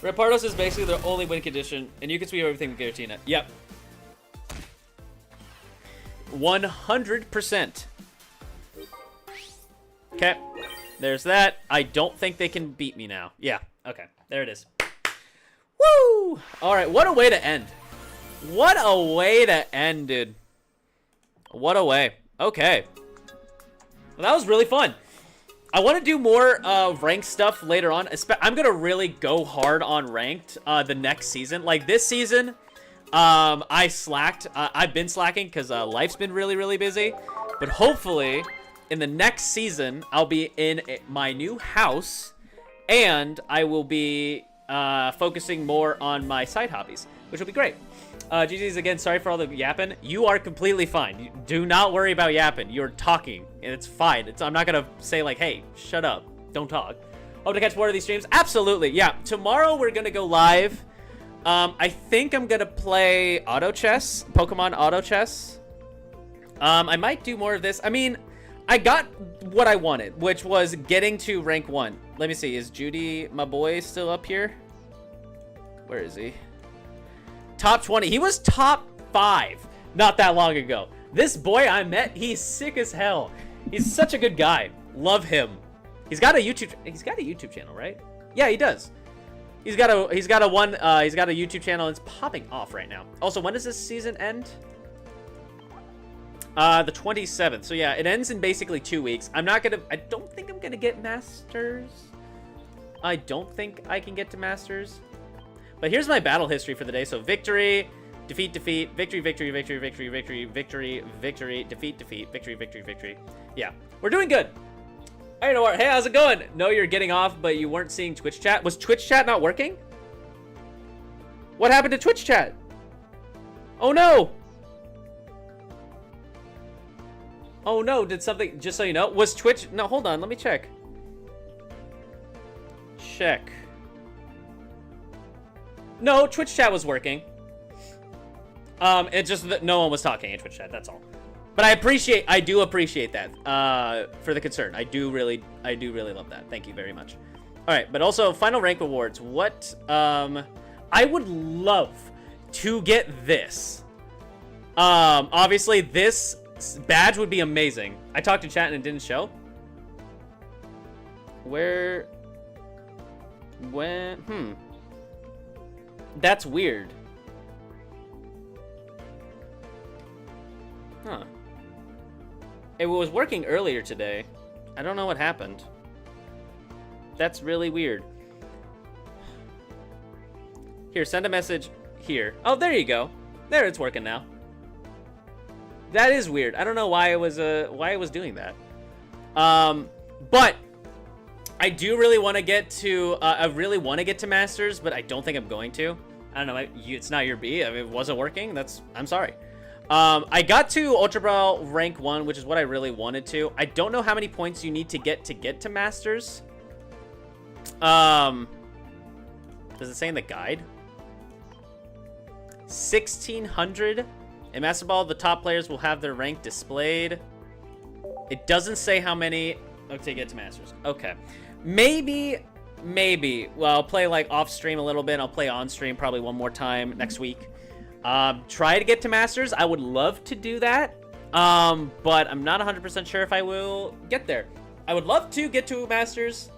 Rampardos is basically their only win condition, and you can sweep everything with Giratina. Yep. 100%. Okay. There's that. I don't think they can beat me now. Yeah. Okay. There it is. Woo! Alright, what a way to end. What a way to end, dude. What a way. Okay. Well, that was really fun. I want to do more ranked stuff later on. I'm going to really go hard on ranked the next season. Like this season, I slacked. I've been slacking because life's been really, really busy. But hopefully, in the next season, I'll be in my new house. And I will be focusing more on my side hobbies, which will be great. GG's again, sorry for all the yapping. You are completely fine. Do not worry about yapping. You're talking, and it's fine. I'm not going to say, like, hey, shut up. Don't talk. Hope to catch more of these streams. Absolutely, yeah. Tomorrow, we're going to go live. I think I'm going to play auto chess, Pokemon auto chess. I might do more of this. I mean, I got what I wanted, which was getting to rank 1. Let me see. Is Judy, my boy, still up here? Where is he? Top 20. He was top 5 not that long ago. This boy I met, he's sick as hell. He's such a good guy. Love him. He's got a YouTube channel, right? Yeah, he does. He's got a YouTube channel and it's popping off right now. Also, when does this season end? The 27th. So yeah, it ends in basically 2 weeks. I don't think I'm gonna get Masters. I don't think I can get to Masters. But here's my battle history for the day. So victory, defeat, defeat, victory, victory, victory, victory, victory, victory, victory, defeat, defeat, victory, victory, victory. Yeah, we're doing good. Hey, Noir. Hey, how's it going? No, you're getting off, but you weren't seeing Twitch chat. Was Twitch chat not working? What happened to Twitch chat? Oh no. Oh no, did something, just so you know, was Twitch, no, hold on, let me check. Check. No, Twitch chat was working. It's just that no one was talking in Twitch chat, that's all. But I do appreciate that, for the concern. I do really love that. Thank you very much. All right, but also final rank rewards. What, I would love to get this. Obviously this badge would be amazing. I talked to chat and it didn't show. That's weird. Huh. It was working earlier today. I don't know what happened. That's really weird. Here, send a message here. Oh, there you go. There, it's working now. That is weird. I don't know why it was doing that. But I do really want to get to I really want to get to Masters, but I don't think I'm going to. I don't know. It's not your B. I mean, it wasn't working. I'm sorry. I got to Ultra Brawl rank 1, which is what I really wanted to. I don't know how many points you need to get to Masters. Does it say in the guide? 1,600. In Master Ball, the top players will have their rank displayed. It doesn't say how many. Okay, get to Masters. Okay. Maybe. Well, I'll play like off stream a little bit. I'll play on stream probably one more time next week. Try to get to Masters. I would love to do that. But I'm not 100% sure if I will get there. I would love to get to Masters,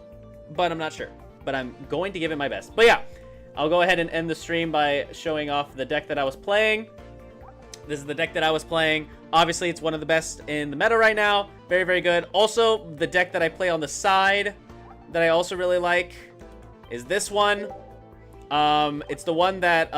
but I'm not sure. But I'm going to give it my best. But yeah, I'll go ahead and end the stream by showing off the deck that I was playing. This is the deck that I was playing. Obviously, it's one of the best in the meta right now. Very, very good. Also, the deck that I play on the side that I also really like is this one. It's the one that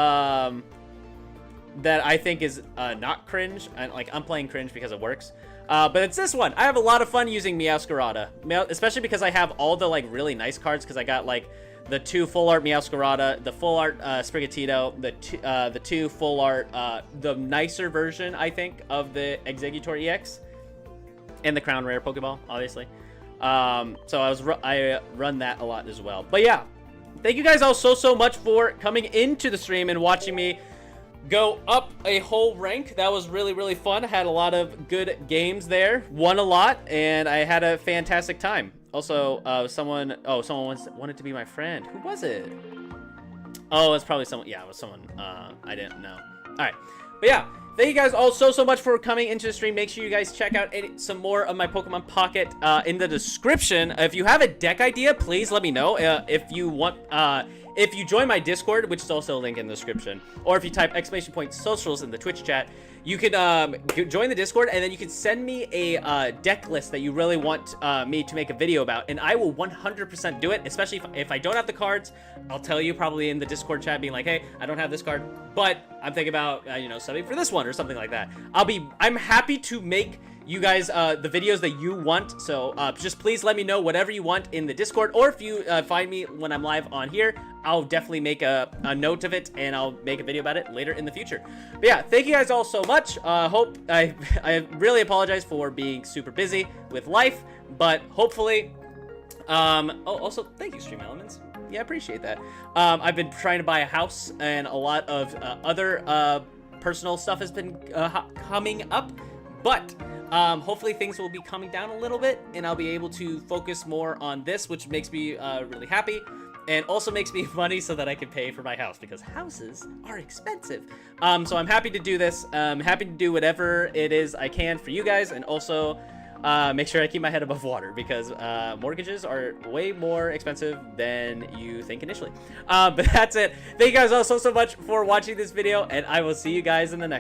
that I think is not cringe. I'm playing cringe because it works. But it's this one. I have a lot of fun using Meowscarada, especially because I have all the like really nice cards, because I got like the 2 full art Meowscarada, the full art Sprigatito, the 2 full art, the nicer version, I think, of the Exeggutor EX, and the Crown Rare Pokeball, obviously. So I run that a lot as well. But yeah, thank you guys all so much for coming into the stream and watching me go up a whole rank. That was really fun. I had a lot of good games there, won a lot, and I had a fantastic time. Also, someone wanted to be my friend. Who was it? Oh, it's probably someone. Yeah, it was someone I didn't know. All right, but yeah, thank you guys all so much for coming into the stream. Make sure you guys check out some more of my Pokemon Pocket in the description. If you have a deck idea, please let me know. If you want, if you join my Discord, which is also a link in the description, or if you type !socials in the Twitch chat, you can join the Discord, and then you can send me a deck list that you really want me to make a video about, and I will 100% do it. Especially if I don't have the cards, I'll tell you probably in the Discord chat, being like, hey, I don't have this card, but I'm thinking about subbing for this one or something like that. I'm happy to make you guys the videos that you want. So just please let me know whatever you want in the Discord, or if you find me when I'm live on here, I'll definitely make a note of it, and I'll make a video about it later in the future. But yeah, thank you guys all so much. I really apologize for being super busy with life, but hopefully also thank you, Stream Elements. Yeah, I appreciate that. I've been trying to buy a house, and a lot of other personal stuff has been coming up, but hopefully things will be coming down a little bit, and I'll be able to focus more on this, which makes me really happy, and also makes me money so that I can pay for my house, because houses are expensive. So I'm happy to do this. I'm happy to do whatever it is I can for you guys, and also make sure I keep my head above water, because mortgages are way more expensive than you think initially. But that's it. Thank you guys all so much for watching this video, and I will see you guys in the next